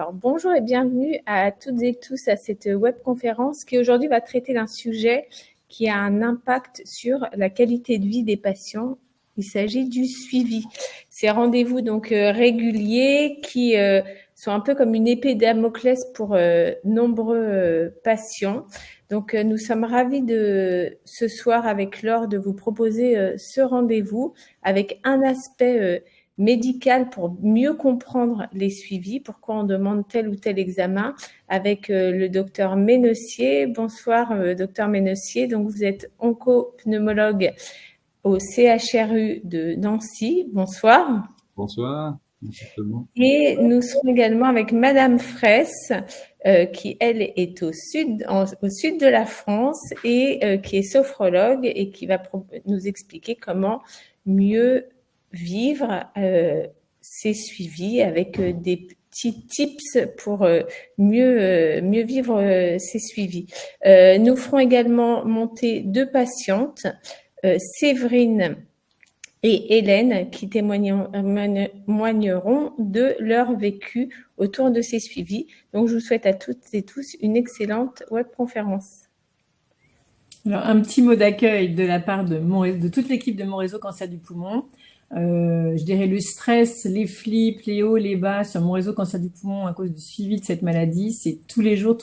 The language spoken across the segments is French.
Alors, bonjour et bienvenue à toutes et tous à cette webconférence qui aujourd'hui va traiter d'un sujet qui a un impact sur la qualité de vie des patients. Il s'agit du suivi. Ces rendez-vous donc réguliers qui sont un peu comme une épée de Damoclès pour nombreux patients. Donc, nous sommes ravis de ce soir avec Laure de vous proposer ce rendez-vous avec un aspect médical pour mieux comprendre les suivis, pourquoi on demande tel ou tel examen, avec le docteur Ménessier. Bonsoir, docteur Ménessier. Donc, vous êtes oncopneumologue au CHRU de Nancy. Bonsoir. Bonsoir. Exactement. Et nous serons également avec Madame Fraisse, qui, elle, est au sud de la France et qui est sophrologue et qui va nous expliquer comment mieux vivre ces suivis avec des petits tips pour mieux vivre ces suivis. Nous ferons également monter 2 patientes, Séverine et Hélène, qui témoigneront de leur vécu autour de ces suivis. Donc, je vous souhaite à toutes et tous une excellente webconférence. Alors, un petit mot d'accueil de la part de toute l'équipe de Mon Réseau Cancer du Poumon. Je dirais le stress, les flips, les hauts, les bas sur Mon Réseau Cancer du Poumon à cause du suivi de cette maladie, c'est tous les jours.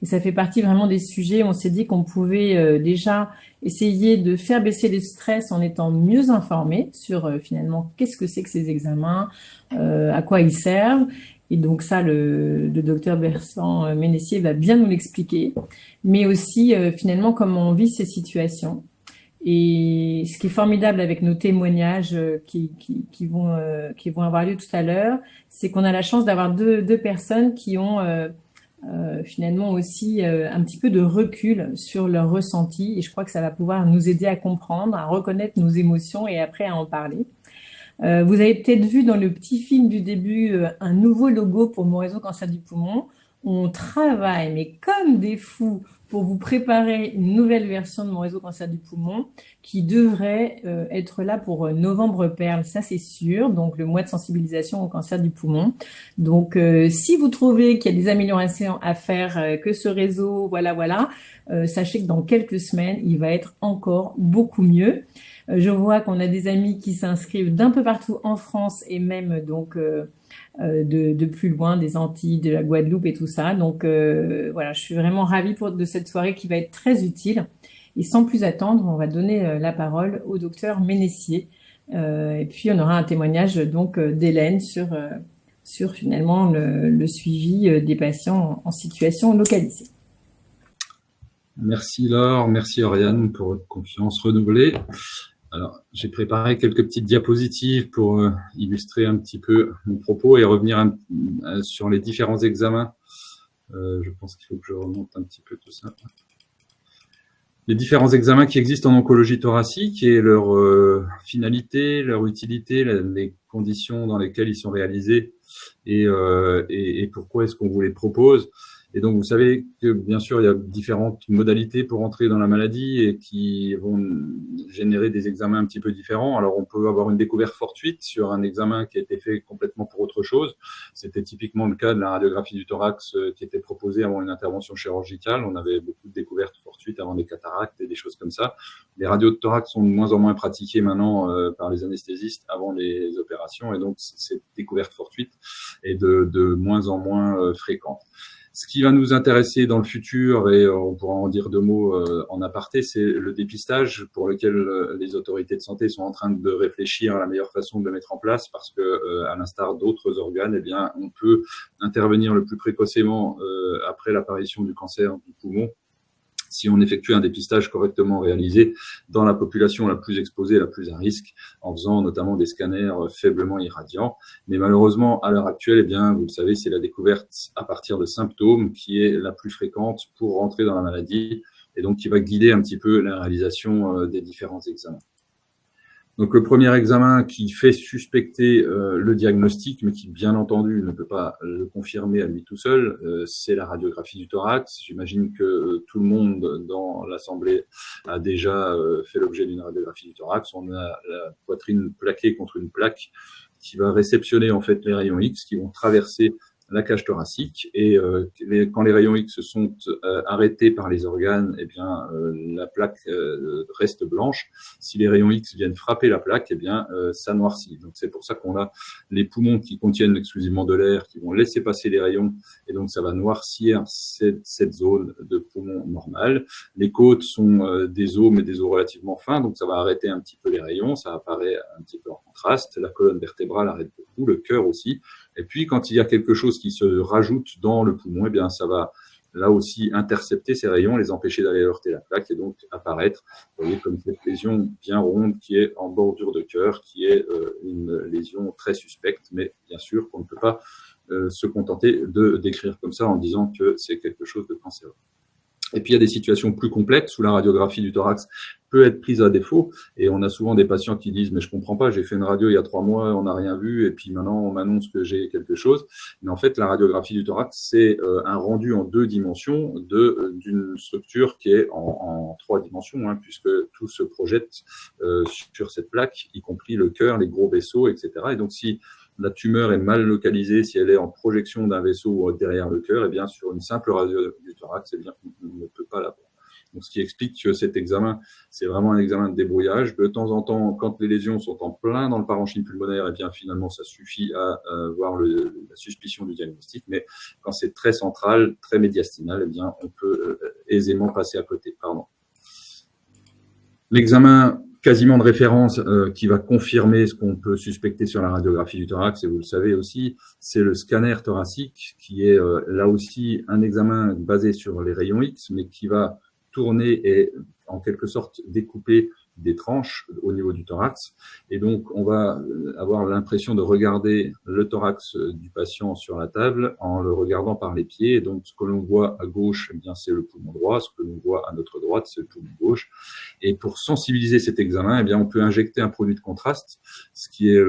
Et ça fait partie vraiment des sujets où on s'est dit qu'on pouvait déjà essayer de faire baisser le stress en étant mieux informé sur finalement qu'est-ce que c'est que ces examens, à quoi ils servent. Et donc ça, le docteur Bertrand Ménessier va bien nous l'expliquer, mais aussi finalement comment on vit ces situations. Et ce qui est formidable avec nos témoignages qui vont avoir lieu tout à l'heure, c'est qu'on a la chance d'avoir deux personnes qui ont finalement aussi un petit peu de recul sur leur ressenti. Et je crois que ça va pouvoir nous aider à comprendre, à reconnaître nos émotions et après à en parler. Vous avez peut-être vu dans le petit film du début un nouveau logo pour Mon Réseau Cancer du Poumon. On travaille, mais comme des fous, pour vous préparer une nouvelle version de Mon Réseau Cancer du Poumon qui devrait être là pour novembre perle, ça c'est sûr, donc le mois de sensibilisation au cancer du poumon. Donc si vous trouvez qu'il y a des améliorations à faire, que ce réseau, voilà, sachez que dans quelques semaines, il va être encore beaucoup mieux. Je vois qu'on a des amis qui s'inscrivent d'un peu partout en France et même donc de plus loin, des Antilles, de la Guadeloupe et tout ça. Donc voilà, je suis vraiment ravie de cette soirée qui va être très utile. Et sans plus attendre, on va donner la parole au docteur Ménessier. Et puis on aura un témoignage donc d'Hélène sur finalement le suivi des patients en situation localisée. Merci Laure, merci Oriane pour votre confiance renouvelée. Alors, j'ai préparé quelques petites diapositives pour illustrer un petit peu mon propos et revenir sur les différents examens. Je pense qu'il faut que je remonte un petit peu tout ça. Les différents examens qui existent en oncologie thoracique et leur finalité, leur utilité, les conditions dans lesquelles ils sont réalisés et pourquoi est-ce qu'on vous les propose. Et donc, vous savez que, bien sûr, il y a différentes modalités pour entrer dans la maladie et qui vont générer des examens un petit peu différents. Alors, on peut avoir une découverte fortuite sur un examen qui a été fait complètement pour autre chose. C'était typiquement le cas de la radiographie du thorax qui était proposée avant une intervention chirurgicale. On avait beaucoup de découvertes fortuites avant des cataractes et des choses comme ça. Les radios de thorax sont de moins en moins pratiquées maintenant par les anesthésistes avant les opérations. Et donc, cette découverte fortuite est de moins en moins fréquente. Ce qui va nous intéresser dans le futur, et on pourra en dire 2 mots en aparté, c'est le dépistage pour lequel les autorités de santé sont en train de réfléchir à la meilleure façon de le mettre en place parce que, à l'instar d'autres organes, eh bien, on peut intervenir le plus précocement après l'apparition du cancer du poumon si on effectue un dépistage correctement réalisé dans la population la plus exposée, la plus à risque, en faisant notamment des scanners faiblement irradiants. Mais malheureusement, à l'heure actuelle, eh bien, vous le savez, c'est la découverte à partir de symptômes qui est la plus fréquente pour rentrer dans la maladie et donc qui va guider un petit peu la réalisation des différents examens. Donc, le premier examen qui fait suspecter le diagnostic, mais qui, bien entendu, ne peut pas le confirmer à lui tout seul, c'est la radiographie du thorax. J'imagine que tout le monde dans l'Assemblée a déjà fait l'objet d'une radiographie du thorax. On a la poitrine plaquée contre une plaque qui va réceptionner en fait les rayons X qui vont traverser la cage thoracique et quand les rayons X sont arrêtés par les organes, eh bien la plaque reste blanche. Si les rayons X viennent frapper la plaque, eh bien ça noircit. Donc c'est pour ça qu'on a les poumons qui contiennent exclusivement de l'air, qui vont laisser passer les rayons, et donc ça va noircir cette zone de poumon normale. Les côtes sont des os, mais des os relativement fins, donc ça va arrêter un petit peu les rayons, ça apparaît un petit peu en contraste. La colonne vertébrale arrête beaucoup, le cœur aussi. Et puis quand il y a quelque chose qui se rajoute dans le poumon, eh bien ça va là aussi intercepter ces rayons, les empêcher d'aller heurter la plaque et donc apparaître, vous voyez, comme cette lésion bien ronde qui est en bordure de cœur, qui est une lésion très suspecte, mais bien sûr qu'on ne peut pas se contenter de décrire comme ça en disant que c'est quelque chose de cancéreux. Et puis il y a des situations plus complexes où la radiographie du thorax peut être prise à défaut, et on a souvent des patients qui disent mais je comprends pas, j'ai fait une radio il y a 3 mois, on n'a rien vu, et puis maintenant on m'annonce que j'ai quelque chose. Mais en fait la radiographie du thorax c'est un rendu en 2 dimensions d'une structure qui est en 3 dimensions, hein, puisque tout se projette sur cette plaque, y compris le cœur, les gros vaisseaux, etc. Et donc si la tumeur est mal localisée, si elle est en projection d'un vaisseau ou derrière le cœur, eh bien, sur une simple radio du thorax, eh bien, on ne peut pas la voir. Donc, ce qui explique que cet examen, c'est vraiment un examen de débrouillage. De temps en temps, quand les lésions sont en plein dans le parenchyme pulmonaire, eh bien, finalement, ça suffit à voir la suspicion du diagnostic. Mais quand c'est très central, très médiastinal, eh bien, on peut aisément passer à côté. Pardon. L'examen quasiment de référence qui va confirmer ce qu'on peut suspecter sur la radiographie du thorax, et vous le savez aussi, c'est le scanner thoracique, qui est là aussi un examen basé sur les rayons X, mais qui va tourner et en quelque sorte découper des tranches au niveau du thorax. Et donc, on va avoir l'impression de regarder le thorax du patient sur la table en le regardant par les pieds. Et donc, ce que l'on voit à gauche, eh bien, c'est le poumon droit. Ce que l'on voit à notre droite, c'est le poumon gauche. Et pour sensibiliser cet examen, eh bien, on peut injecter un produit de contraste, ce qui est,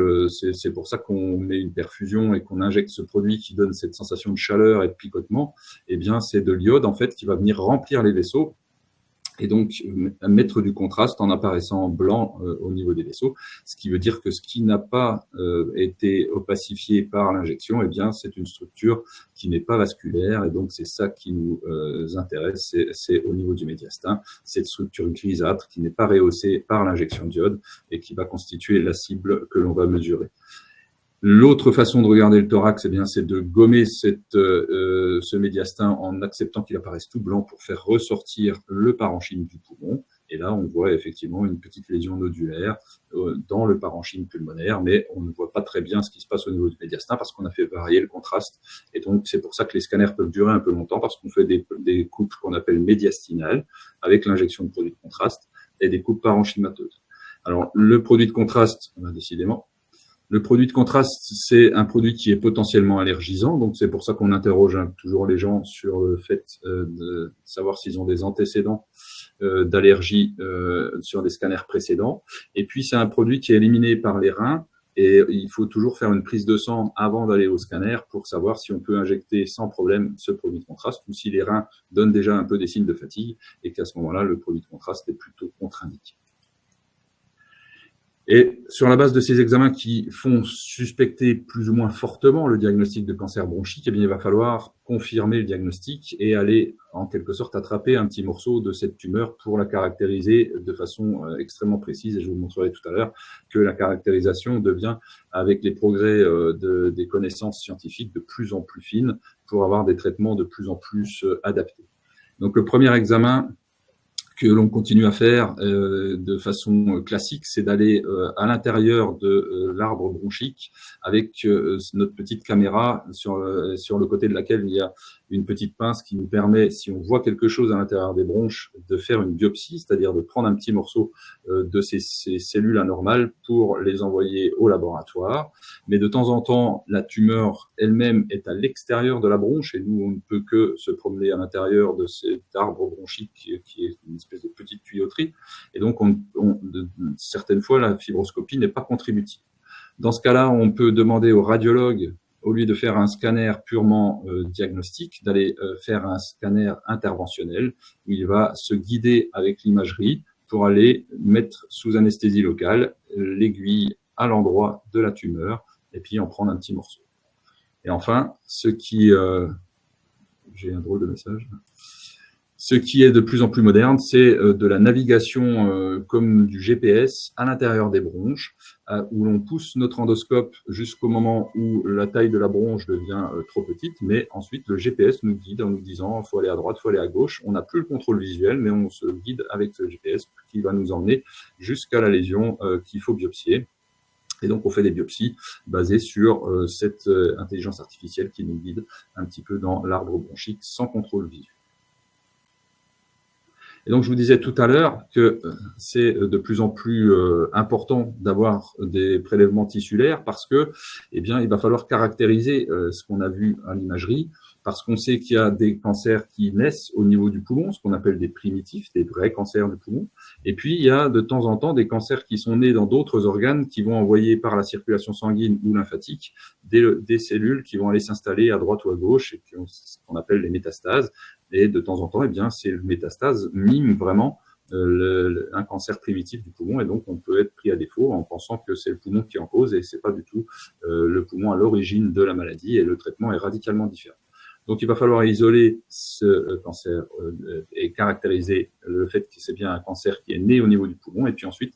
c'est pour ça qu'on met une perfusion et qu'on injecte ce produit qui donne cette sensation de chaleur et de picotement. Eh bien, c'est de l'iode, en fait, qui va venir remplir les vaisseaux et donc mettre du contraste en apparaissant blanc au niveau des vaisseaux, ce qui veut dire que ce qui n'a pas été opacifié par l'injection, eh bien c'est une structure qui n'est pas vasculaire, et donc c'est ça qui nous intéresse, c'est au niveau du médiastin, cette structure grisâtre qui n'est pas rehaussée par l'injection d'iode et qui va constituer la cible que l'on va mesurer. L'autre façon de regarder le thorax, eh bien, c'est de gommer ce médiastin en acceptant qu'il apparaisse tout blanc pour faire ressortir le parenchyme du poumon. Et là, on voit effectivement une petite lésion nodulaire dans le parenchyme pulmonaire, mais on ne voit pas très bien ce qui se passe au niveau du médiastin parce qu'on a fait varier le contraste. Et donc, c'est pour ça que les scanners peuvent durer un peu longtemps, parce qu'on fait des coupes qu'on appelle médiastinales avec l'injection de produits de contraste et des coupes parenchymateuses. Alors, le produit de contraste, décidément, le produit de contraste, c'est un produit qui est potentiellement allergisant, donc c'est pour ça qu'on interroge toujours les gens sur le fait de savoir s'ils ont des antécédents d'allergie sur des scanners précédents. Et puis c'est un produit qui est éliminé par les reins, et il faut toujours faire une prise de sang avant d'aller au scanner pour savoir si on peut injecter sans problème ce produit de contraste, ou si les reins donnent déjà un peu des signes de fatigue, et qu'à ce moment-là, le produit de contraste est plutôt contre-indiqué. Et sur la base de ces examens qui font suspecter plus ou moins fortement le diagnostic de cancer bronchique, eh bien, il va falloir confirmer le diagnostic et aller, en quelque sorte, attraper un petit morceau de cette tumeur pour la caractériser de façon extrêmement précise. Et je vous montrerai tout à l'heure que la caractérisation devient, avec les progrès des connaissances scientifiques, de plus en plus fines pour avoir des traitements de plus en plus adaptés. Donc, le premier examen que l'on continue à faire de façon classique, c'est d'aller à l'intérieur de l'arbre bronchique avec notre petite caméra sur le côté de laquelle il y a une petite pince qui nous permet, si on voit quelque chose à l'intérieur des bronches, de faire une biopsie, c'est-à-dire de prendre un petit morceau de ces cellules anormales pour les envoyer au laboratoire. Mais de temps en temps, la tumeur elle-même est à l'extérieur de la bronche et nous, on ne peut que se promener à l'intérieur de cet arbre bronchique qui est une espèce de petite tuyauterie. Et donc, certaines fois, la fibroscopie n'est pas contributive. Dans ce cas-là, on peut demander au radiologue, au lieu de faire un scanner purement diagnostique, d'aller faire un scanner interventionnel où il va se guider avec l'imagerie pour aller mettre sous anesthésie locale l'aiguille à l'endroit de la tumeur et puis en prendre un petit morceau. Et enfin, j'ai un drôle de message. Ce qui est de plus en plus moderne, c'est de la navigation comme du GPS à l'intérieur des bronches, où l'on pousse notre endoscope jusqu'au moment où la taille de la bronche devient trop petite, mais ensuite le GPS nous guide en nous disant faut aller à droite, faut aller à gauche. On n'a plus le contrôle visuel, mais on se guide avec ce GPS qui va nous emmener jusqu'à la lésion qu'il faut biopsier. Et donc, on fait des biopsies basées sur cette intelligence artificielle qui nous guide un petit peu dans l'arbre bronchique sans contrôle visuel. Et donc, je vous disais tout à l'heure que c'est de plus en plus important d'avoir des prélèvements tissulaires parce que, eh bien, il va falloir caractériser ce qu'on a vu à l'imagerie, parce qu'on sait qu'il y a des cancers qui naissent au niveau du poumon, ce qu'on appelle des primitifs, des vrais cancers du poumon. Et puis, il y a de temps en temps des cancers qui sont nés dans d'autres organes qui vont envoyer par la circulation sanguine ou lymphatique des cellules qui vont aller s'installer à droite ou à gauche et qui ont ce qu'on appelle les métastases. Et de temps en temps, eh bien, ces métastases miment vraiment un cancer primitif du poumon, et donc on peut être pris à défaut en pensant que c'est le poumon qui est en cause, et c'est pas du tout le poumon à l'origine de la maladie, et le traitement est radicalement différent. Donc il va falloir isoler ce cancer et caractériser le fait que c'est bien un cancer qui est né au niveau du poumon, et puis ensuite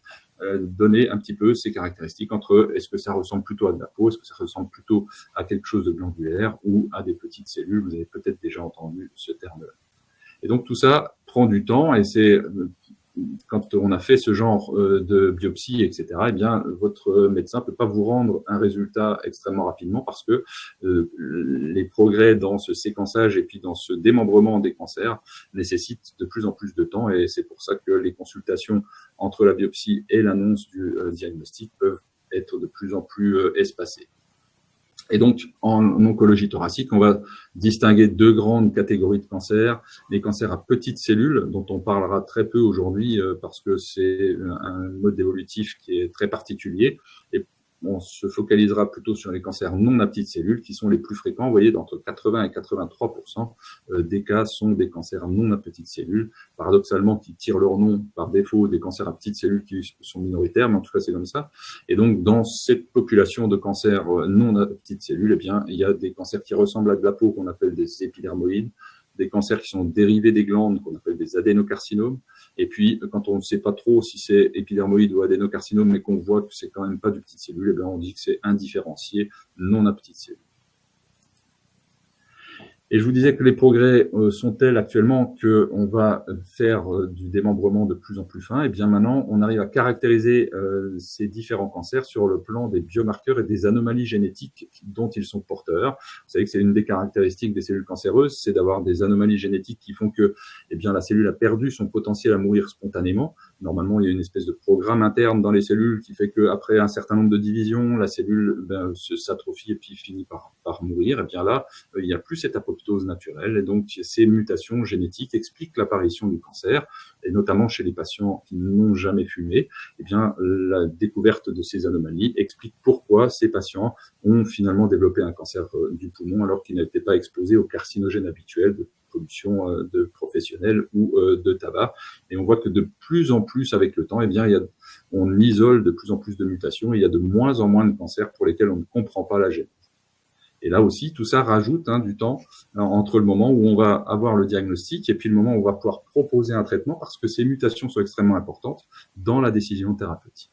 donner un petit peu ses caractéristiques entre est-ce que ça ressemble plutôt à de la peau, est-ce que ça ressemble plutôt à quelque chose de glandulaire ou à des petites cellules. Vous avez peut-être déjà entendu ce terme-là. Et donc tout ça prend du temps, et c'est quand on a fait ce genre de biopsie, etc., eh bien, votre médecin peut pas vous rendre un résultat extrêmement rapidement parce que les progrès dans ce séquençage et puis dans ce démembrement des cancers nécessitent de plus en plus de temps, et c'est pour ça que les consultations entre la biopsie et l'annonce du diagnostic peuvent être de plus en plus espacées. Et donc, en oncologie thoracique, on va distinguer deux grandes catégories de cancers. Les cancers à petites cellules, dont on parlera très peu aujourd'hui parce que c'est un mode évolutif qui est très particulier. Et on se focalisera plutôt sur les cancers non à petites cellules qui sont les plus fréquents. Vous voyez, d'entre 80 et 83% des cas sont des cancers non à petites cellules, paradoxalement qui tirent leur nom par défaut des cancers à petites cellules qui sont minoritaires, mais en tout cas c'est comme ça. Et donc dans cette population de cancers non à petites cellules, eh bien il y a des cancers qui ressemblent à de la peau qu'on appelle des épidermoïdes, des cancers qui sont dérivés des glandes qu'on appelle des adénocarcinomes. Et puis, quand on ne sait pas trop si c'est épidermoïde ou adénocarcinome, mais qu'on voit que c'est quand même pas du petite cellule, eh bien, on dit que c'est indifférencié, non à petite cellule. Et je vous disais que les progrès sont tels actuellement qu'on va faire du démembrement de plus en plus fin. Et bien maintenant, on arrive à caractériser ces différents cancers sur le plan des biomarqueurs et des anomalies génétiques dont ils sont porteurs. Vous savez que c'est une des caractéristiques des cellules cancéreuses, c'est d'avoir des anomalies génétiques qui font que eh bien, la cellule a perdu son potentiel à mourir spontanément. Normalement, il y a une espèce de programme interne dans les cellules qui fait qu'après un certain nombre de divisions, la cellule s'atrophie et puis finit par mourir. Et bien là, il n'y a plus cette apoptose naturelle, et donc ces mutations génétiques expliquent l'apparition du cancer, et notamment chez les patients qui n'ont jamais fumé. Eh bien, la découverte de ces anomalies explique pourquoi ces patients ont finalement développé un cancer du poumon alors qu'ils n'étaient pas exposés aux carcinogènes habituels de pollution de professionnels ou de tabac. Et on voit que de plus en plus avec le temps, eh bien, on isole de plus en plus de mutations, et il y a de moins en moins de cancers pour lesquels on ne comprend pas la genèse. Et là aussi, tout ça rajoute du temps entre le moment où on va avoir le diagnostic et puis le moment où on va pouvoir proposer un traitement, parce que ces mutations sont extrêmement importantes dans la décision thérapeutique.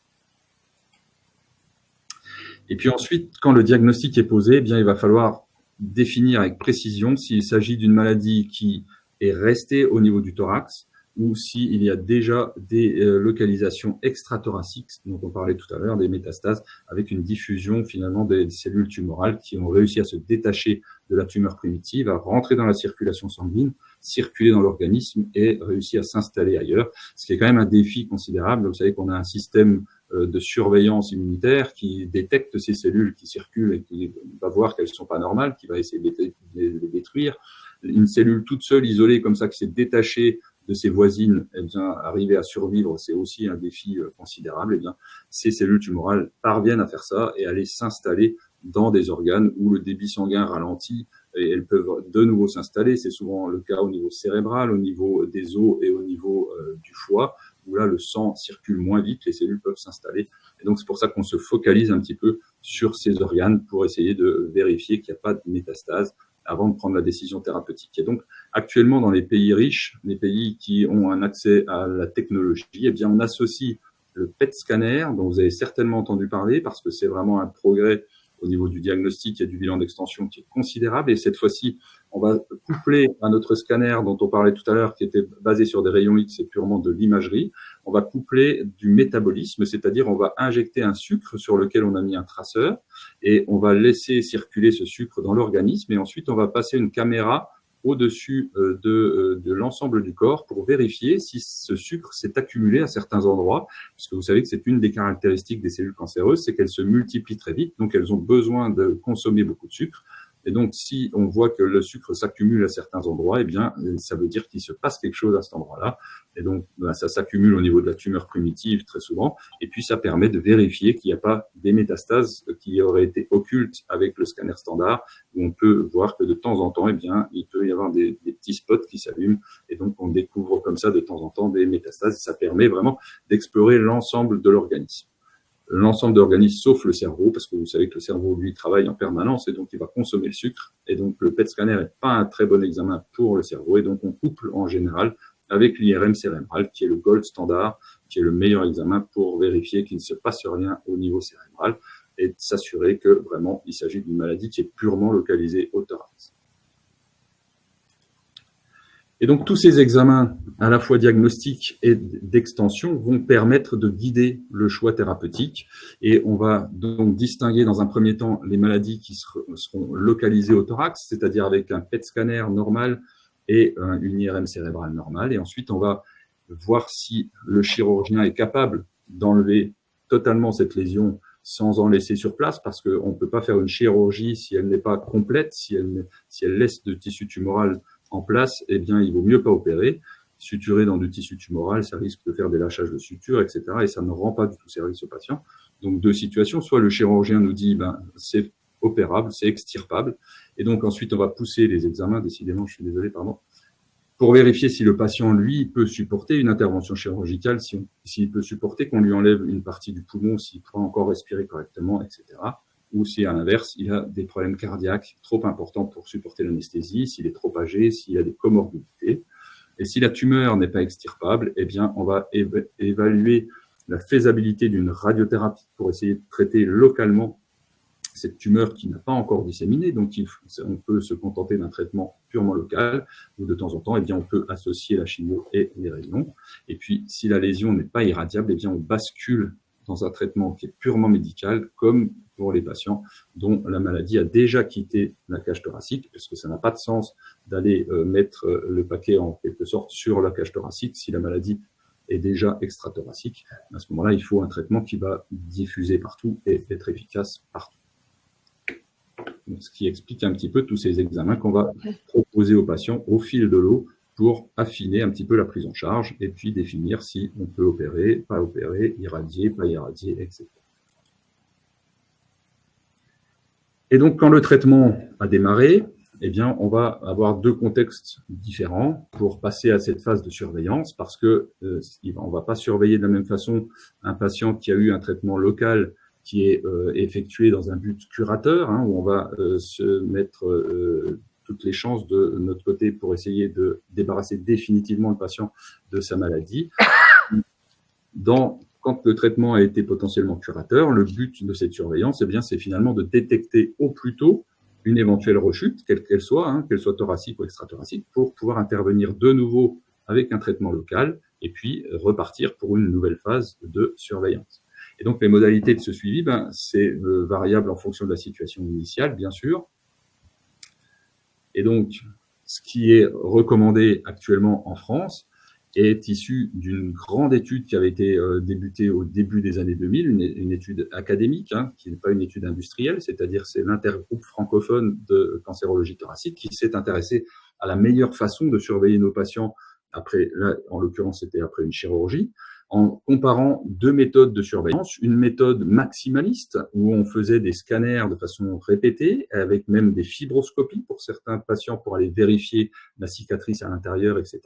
Et puis ensuite, quand le diagnostic est posé, eh bien, il va falloir définir avec précision s'il s'agit d'une maladie qui est restée au niveau du thorax ou s'il y a déjà des localisations extrathoraciques, dont on parlait tout à l'heure, des métastases, avec une diffusion finalement des cellules tumorales qui ont réussi à se détacher de la tumeur primitive, à rentrer dans la circulation sanguine, circuler dans l'organisme et réussir à s'installer ailleurs, ce qui est quand même un défi considérable. Vous savez qu'on a un système de surveillance immunitaire qui détecte ces cellules qui circulent et qui va voir qu'elles ne sont pas normales, qui va essayer de les détruire. Une cellule toute seule, isolée comme ça, qui s'est détachée de ses voisines, eh bien, arriver à survivre, c'est aussi un défi considérable. Eh bien, ces cellules tumorales parviennent à faire ça et à aller s'installer dans des organes où le débit sanguin ralentit, et elles peuvent de nouveau s'installer. C'est souvent le cas au niveau cérébral, au niveau des os et au niveau du foie, où là, le sang circule moins vite, les cellules peuvent s'installer. Et donc, c'est pour ça qu'on se focalise un petit peu sur ces organes pour essayer de vérifier qu'il n'y a pas de métastase avant de prendre la décision thérapeutique. Et donc, actuellement, dans les pays riches, les pays qui ont un accès à la technologie, eh bien, on associe le PET scanner, dont vous avez certainement entendu parler, parce que c'est vraiment un progrès au niveau du diagnostic et du bilan d'extension qui est considérable. Et cette fois-ci, on va coupler à notre scanner dont on parlait tout à l'heure, qui était basé sur des rayons X et purement de l'imagerie, on va coupler du métabolisme, c'est-à-dire on va injecter un sucre sur lequel on a mis un traceur et on va laisser circuler ce sucre dans l'organisme et ensuite on va passer une caméra au-dessus de l'ensemble du corps pour vérifier si ce sucre s'est accumulé à certains endroits, puisque vous savez que c'est une des caractéristiques des cellules cancéreuses, c'est qu'elles se multiplient très vite, donc elles ont besoin de consommer beaucoup de sucre. Et donc, si on voit que le sucre s'accumule à certains endroits, eh bien, ça veut dire qu'il se passe quelque chose à cet endroit-là. Et donc, ça s'accumule au niveau de la tumeur primitive très souvent. Et puis, ça permet de vérifier qu'il n'y a pas des métastases qui auraient été occultes avec le scanner standard, où on peut voir que de temps en temps, eh bien, il peut y avoir des petits spots qui s'allument. Et donc, on découvre comme ça de temps en temps des métastases. Et ça permet vraiment d'explorer l'ensemble de l'organisme. L'ensemble d'organismes sauf le cerveau, parce que vous savez que le cerveau, lui, travaille en permanence et donc il va consommer le sucre. Et donc, le PET scanner n'est pas un très bon examen pour le cerveau. Et donc, on couple en général avec l'IRM cérébral, qui est le gold standard, qui est le meilleur examen pour vérifier qu'il ne se passe rien au niveau cérébral et s'assurer que vraiment, il s'agit d'une maladie qui est purement localisée au thorax. Et donc, tous ces examens, à la fois diagnostiques et d'extension, vont permettre de guider le choix thérapeutique. Et on va donc distinguer dans un premier temps les maladies qui seront localisées au thorax, c'est-à-dire avec un PET scanner normal et une IRM cérébrale normale. Et ensuite, on va voir si le chirurgien est capable d'enlever totalement cette lésion sans en laisser sur place, parce qu'on ne peut pas faire une chirurgie si elle n'est pas complète, si elle laisse de tissu tumoral en place, eh bien, il vaut mieux pas opérer. Suturer dans du tissu tumoral, ça risque de faire des lâchages de suture, etc. Et ça ne rend pas du tout service au patient. Donc, deux situations. Soit le chirurgien nous dit, c'est opérable, c'est extirpable. Et donc, ensuite, on va pousser les examens, décidément, je suis désolé, pardon, pour vérifier si le patient, lui, peut supporter une intervention chirurgicale, s'il peut supporter qu'on lui enlève une partie du poumon, s'il pourra encore respirer correctement, etc. Ou si, à l'inverse, il a des problèmes cardiaques trop importants pour supporter l'anesthésie, s'il est trop âgé, s'il a des comorbidités. Et si la tumeur n'est pas extirpable, eh bien, on va évaluer la faisabilité d'une radiothérapie pour essayer de traiter localement cette tumeur qui n'a pas encore disséminé. Donc, on peut se contenter d'un traitement purement local, ou de temps en temps, eh bien, on peut associer la chimio et les rayons. Et puis, si la lésion n'est pas irradiable, eh bien, on bascule dans un traitement qui est purement médical, comme pour les patients dont la maladie a déjà quitté la cage thoracique, puisque ça n'a pas de sens d'aller mettre le paquet en quelque sorte sur la cage thoracique si la maladie est déjà extrathoracique. À ce moment-là, il faut un traitement qui va diffuser partout et être efficace partout. Donc, ce qui explique un petit peu tous ces examens qu'on va proposer aux patients au fil de l'eau pour affiner un petit peu la prise en charge et puis définir si on peut opérer, pas opérer, irradier, pas irradier, etc. Et donc, quand le traitement a démarré, eh bien, on va avoir deux contextes différents pour passer à cette phase de surveillance, parce que on va pas surveiller de la même façon un patient qui a eu un traitement local qui est effectué dans un but curateur, où on va se mettre toutes les chances de notre côté pour essayer de débarrasser définitivement le patient de sa maladie. Quand le traitement a été potentiellement curateur, le but de cette surveillance, eh bien, c'est finalement de détecter au plus tôt une éventuelle rechute, quelle qu'elle soit thoracique ou extrathoracique, pour pouvoir intervenir de nouveau avec un traitement local et puis repartir pour une nouvelle phase de surveillance. Et donc, les modalités de ce suivi, c'est variable en fonction de la situation initiale, bien sûr. Et donc, ce qui est recommandé actuellement en France est issu d'une grande étude qui avait été débutée au début des années 2000, une étude académique, qui n'est pas une étude industrielle, c'est-à-dire c'est l'intergroupe francophone de cancérologie thoracique qui s'est intéressé à la meilleure façon de surveiller nos patients après, là, en l'occurrence, c'était après une chirurgie, en comparant deux méthodes de surveillance, une méthode maximaliste où on faisait des scanners de façon répétée, avec même des fibroscopies pour certains patients pour aller vérifier la cicatrice à l'intérieur, etc.,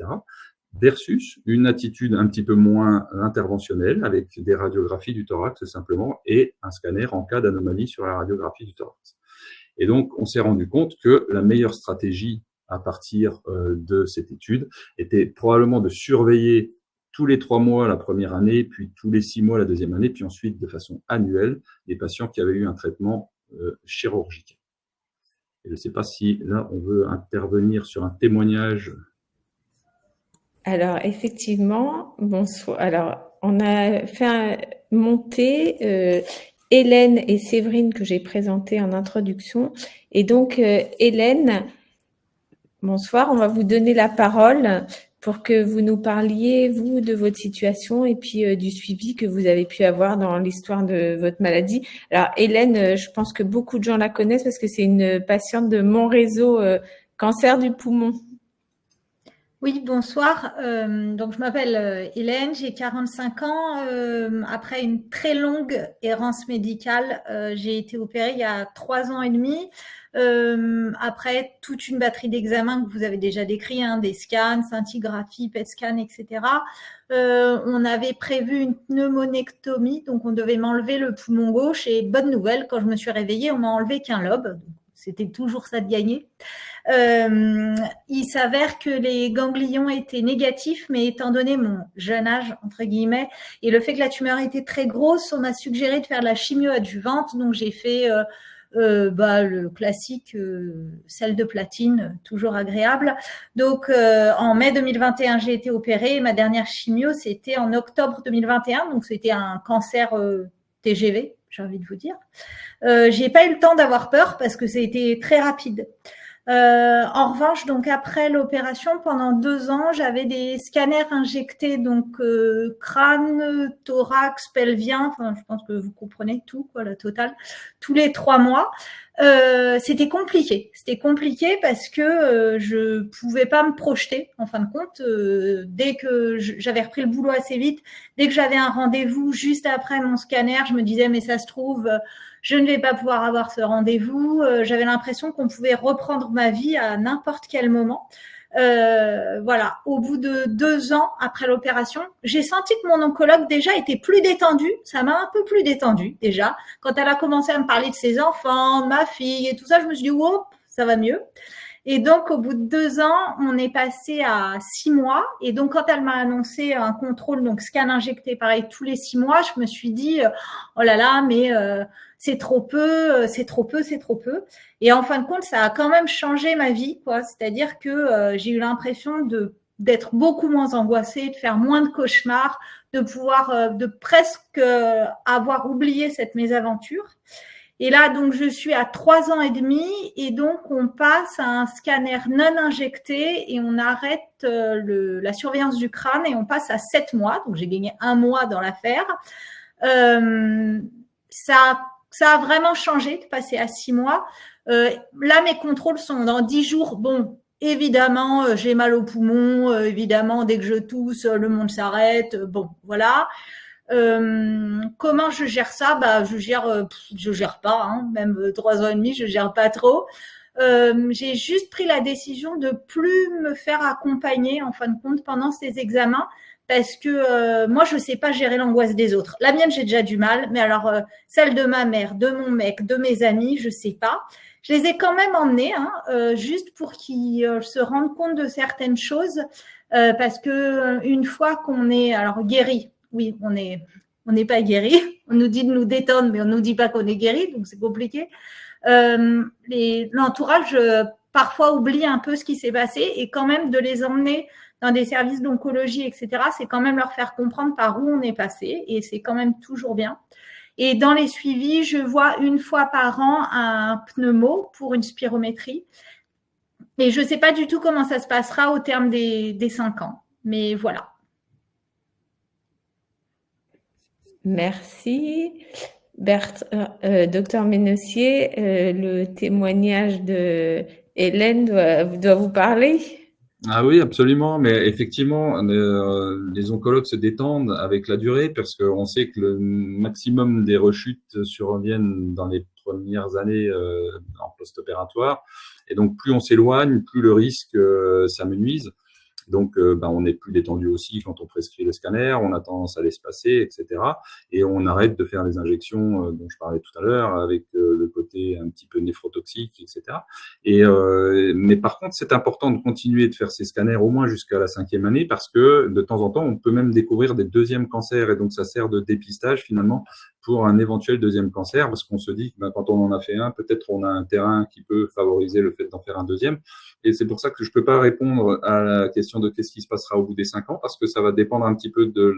versus une attitude un petit peu moins interventionnelle avec des radiographies du thorax simplement et un scanner en cas d'anomalie sur la radiographie du thorax. Et donc, on s'est rendu compte que la meilleure stratégie à partir de cette étude était probablement de surveiller tous les 3 mois la première année, puis tous les 6 mois la deuxième année, puis ensuite de façon annuelle, les patients qui avaient eu un traitement chirurgical. Et je ne sais pas si là, on veut intervenir sur un témoignage. Alors, effectivement, bonsoir. Alors, on a fait monter Hélène et Séverine que j'ai présentées en introduction. Et donc, Hélène, bonsoir, on va vous donner la parole pour que vous nous parliez, vous, de votre situation et puis du suivi que vous avez pu avoir dans l'histoire de votre maladie. Alors, Hélène, je pense que beaucoup de gens la connaissent parce que c'est une patiente de mon réseau cancer du poumon. Oui, bonsoir. Donc, je m'appelle Hélène, j'ai 45 ans. Après une très longue errance médicale, j'ai été opérée il y a 3 ans et demi. Après toute une batterie d'examens que vous avez déjà décrits, hein, des scans, scintigraphie, PET scan, etc. On avait prévu une pneumonectomie, donc on devait m'enlever le poumon gauche. Et bonne nouvelle, quand je me suis réveillée, on m'a enlevé qu'un lobe. C'était toujours ça de gagner. Il s'avère que les ganglions étaient négatifs, mais étant donné mon jeune âge, entre guillemets, et le fait que la tumeur était très grosse, on m'a suggéré de faire de la chimio adjuvante. Donc, j'ai fait le classique sel de platine, toujours agréable. Donc, en mai 2021, j'ai été opérée. Ma dernière chimio, c'était en octobre 2021. Donc, c'était un cancer TGV, j'ai envie de vous dire. J'ai pas eu le temps d'avoir peur parce que c'était très rapide. En revanche, donc après l'opération, pendant 2 ans, j'avais des scanners injectés, donc crâne, thorax, pelvien. Enfin, je pense que vous comprenez tout, quoi, la totale. Tous les 3 mois. C'était compliqué. C'était compliqué parce que je pouvais pas me projeter. En fin de compte, dès que j'avais repris le boulot assez vite, dès que j'avais un rendez-vous juste après mon scanner, je me disais mais ça se trouve, je ne vais pas pouvoir avoir ce rendez-vous. J'avais l'impression qu'on pouvait reprendre ma vie à n'importe quel moment. Voilà, au bout de 2 ans après l'opération, j'ai senti que mon oncologue déjà était plus détendue. Ça m'a un peu plus détendue déjà. Quand elle a commencé à me parler de ses enfants, de ma fille et tout ça, je me suis dit, oh, ça va mieux. Et donc, au bout de 2 ans, on est passé à 6 mois. Et donc, quand elle m'a annoncé un contrôle, donc scan injecté, pareil, tous les 6 mois, je me suis dit, oh là là, mais c'est trop peu, c'est trop peu, c'est trop peu. Et en fin de compte, ça a quand même changé ma vie, quoi. C'est-à-dire que j'ai eu l'impression d'être beaucoup moins angoissée, de faire moins de cauchemars, de pouvoir, de presque avoir oublié cette mésaventure. Et là, donc, je suis à 3 ans et demi et donc, on passe à un scanner non injecté et on arrête la surveillance du crâne et on passe à 7 mois. Donc, j'ai gagné 1 mois dans l'affaire. Ça a vraiment changé de passer à 6 mois. Là, mes contrôles sont dans 10 jours. Bon, évidemment, j'ai mal au poumon. Évidemment, dès que je tousse, le monde s'arrête. Bon, voilà. Comment je gère ça? Je gère pas, hein. Même 3 ans et demi, je gère pas trop. J'ai juste pris la décision de plus me faire accompagner en fin de compte pendant ces examens parce que moi je sais pas gérer l'angoisse des autres. La mienne j'ai déjà du mal, mais alors celle de ma mère, de mon mec, de mes amis, je sais pas. Je les ai quand même emmenés, hein, juste pour qu'ils se rendent compte de certaines choses, parce que une fois qu'on est alors guéri. Oui, on n'est pas guéri. On nous dit de nous détendre, mais on nous dit pas qu'on est guéri, donc c'est compliqué. L'entourage parfois oublie un peu ce qui s'est passé et quand même de les emmener dans des services d'oncologie, etc. C'est quand même leur faire comprendre par où on est passé et c'est quand même toujours bien. Et dans les suivis, je vois 1 fois par an un pneumo pour une spirométrie. Et je ne sais pas du tout comment ça se passera au terme des 5 ans. Mais voilà. Merci. Docteur Ménossier, le témoignage de Hélène doit vous parler. Ah oui, absolument. Mais effectivement, les oncologues se détendent avec la durée parce qu'on sait que le maximum des rechutes surviennent dans les premières années en post-opératoire. Et donc, plus on s'éloigne, plus le risque s'amenuise. Donc, on n'est plus détendu aussi quand on prescrit le scanner, on a tendance à l'espacer, etc. Et on arrête de faire les injections dont je parlais tout à l'heure, avec le côté un petit peu néphrotoxique, etc. Mais par contre, c'est important de continuer de faire ces scanners au moins jusqu'à la 5e année, parce que de temps en temps, on peut même découvrir des deuxièmes cancers, et donc ça sert de dépistage finalement pour un éventuel deuxième cancer, parce qu'on se dit que quand on en a fait un, peut-être on a un terrain qui peut favoriser le fait d'en faire un deuxième. Et c'est pour ça que je peux pas répondre à la question de qu'est-ce qui se passera au bout des 5 ans, parce que ça va dépendre un petit peu de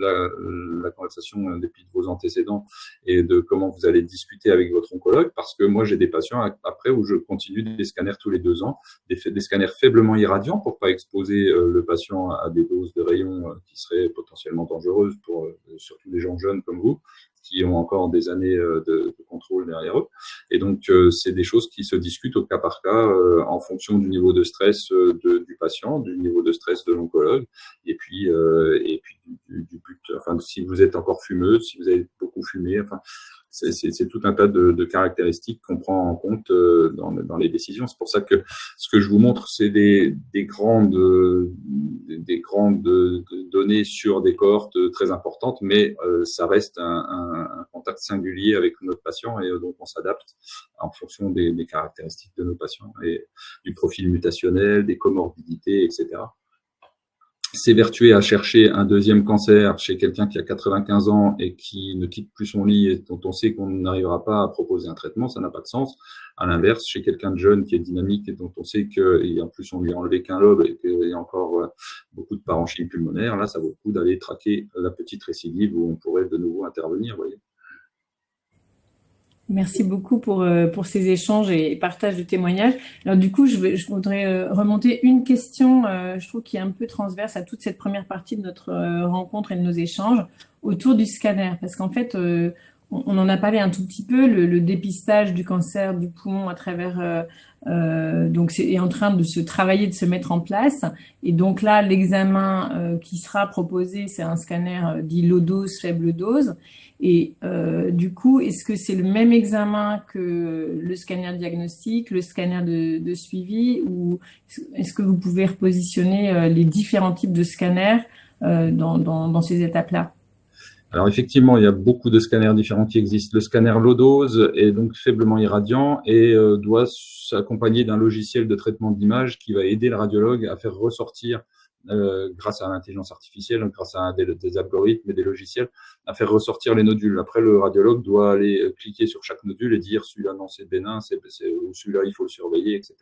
la conversation depuis de vos antécédents et de comment vous allez discuter avec votre oncologue, parce que moi, j'ai des patients après où je continue des scanners tous les 2 ans, des scanners faiblement irradiants pour pas exposer le patient à des doses de rayons qui seraient potentiellement dangereuses pour surtout des gens jeunes comme vous, qui ont encore des années de contrôle derrière eux. Et donc, c'est des choses qui se discutent au cas par cas en fonction du niveau de stress du patient, du niveau de stress de l'oncologue, et puis du but. Enfin, si vous êtes encore fumeuse, si vous avez beaucoup fumé, enfin, c'est tout un tas de caractéristiques qu'on prend en compte dans les décisions. C'est pour ça que ce que je vous montre, c'est des grandes données sur des cohortes très importantes, mais ça reste un contact singulier avec notre patient, et donc on s'adapte en fonction des caractéristiques de nos patients et du profil mutationnel, des comorbidités, etc. S'évertuer à chercher un deuxième cancer chez quelqu'un qui a 95 ans et qui ne quitte plus son lit et dont on sait qu'on n'arrivera pas à proposer un traitement, ça n'a pas de sens. À l'inverse, chez quelqu'un de jeune qui est dynamique et dont on sait qu'en plus on lui a enlevé qu'un lobe et qu'il y a encore beaucoup de parenchyme pulmonaire, là ça vaut le coup d'aller traquer la petite récidive où on pourrait de nouveau intervenir, vous voyez. Merci beaucoup pour ces échanges et partage de témoignages. Alors du coup, je voudrais remonter une question, je trouve, qui est un peu transverse à toute cette première partie de notre rencontre et de nos échanges autour du scanner. Parce qu'en fait, on en a parlé un tout petit peu, le dépistage du cancer du poumon à travers... donc c'est en train de se travailler, de se mettre en place. Et donc là, l'examen qui sera proposé, c'est un scanner dit low dose, faible dose. Et du coup, est-ce que c'est le même examen que le scanner diagnostique, le scanner de suivi, ou est-ce que vous pouvez repositionner les différents types de scanners dans ces étapes-là? Alors effectivement, il y a beaucoup de scanners différents qui existent. Le scanner low dose est donc faiblement irradiant et doit s'accompagner d'un logiciel de traitement d'image qui va aider le radiologue à faire ressortir, grâce à l'intelligence artificielle, grâce à des algorithmes et des logiciels, à faire ressortir les nodules. Après, le radiologue doit aller cliquer sur chaque nodule et dire celui-là, non, c'est bénin, ou celui-là, il faut le surveiller, etc.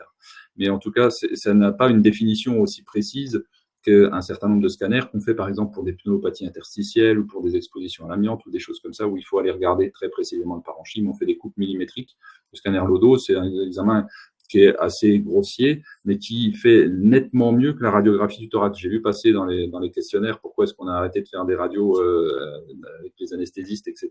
Mais en tout cas, ça n'a pas une définition aussi précise qu'un certain nombre de scanners qu'on fait, par exemple, pour des pneumopathies interstitielles ou pour des expositions à l'amiante ou des choses comme ça, où il faut aller regarder très précisément le parenchyme. On fait des coupes millimétriques. Le scanner low-dose, c'est un examen qui est assez grossier, mais qui fait nettement mieux que la radiographie du thorax. J'ai vu passer dans les questionnaires pourquoi est-ce qu'on a arrêté de faire des radios avec les anesthésistes, etc.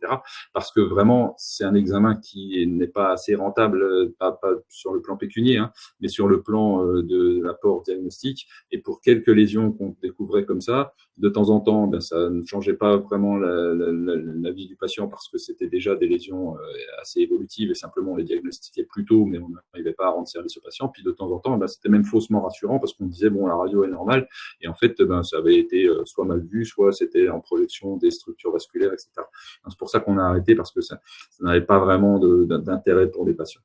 Parce que vraiment, c'est un examen qui n'est pas assez rentable, pas sur le plan pécunier, hein, mais sur le plan de l'apport diagnostique. Et pour quelques lésions qu'on découvrait comme ça, de temps en temps, ça ne changeait pas vraiment la vie du patient parce que c'était déjà des lésions assez évolutives et simplement on les diagnostiquait plus tôt, mais on n'arrivait pas à rendre service au patient. Puis de temps en temps, c'était même faussement rassurant parce qu'on disait bon, la radio est normale et en fait, ça avait été soit mal vu, soit c'était en projection des structures vasculaires, etc. C'est pour ça qu'on a arrêté parce que ça n'avait pas vraiment d'intérêt pour les patients.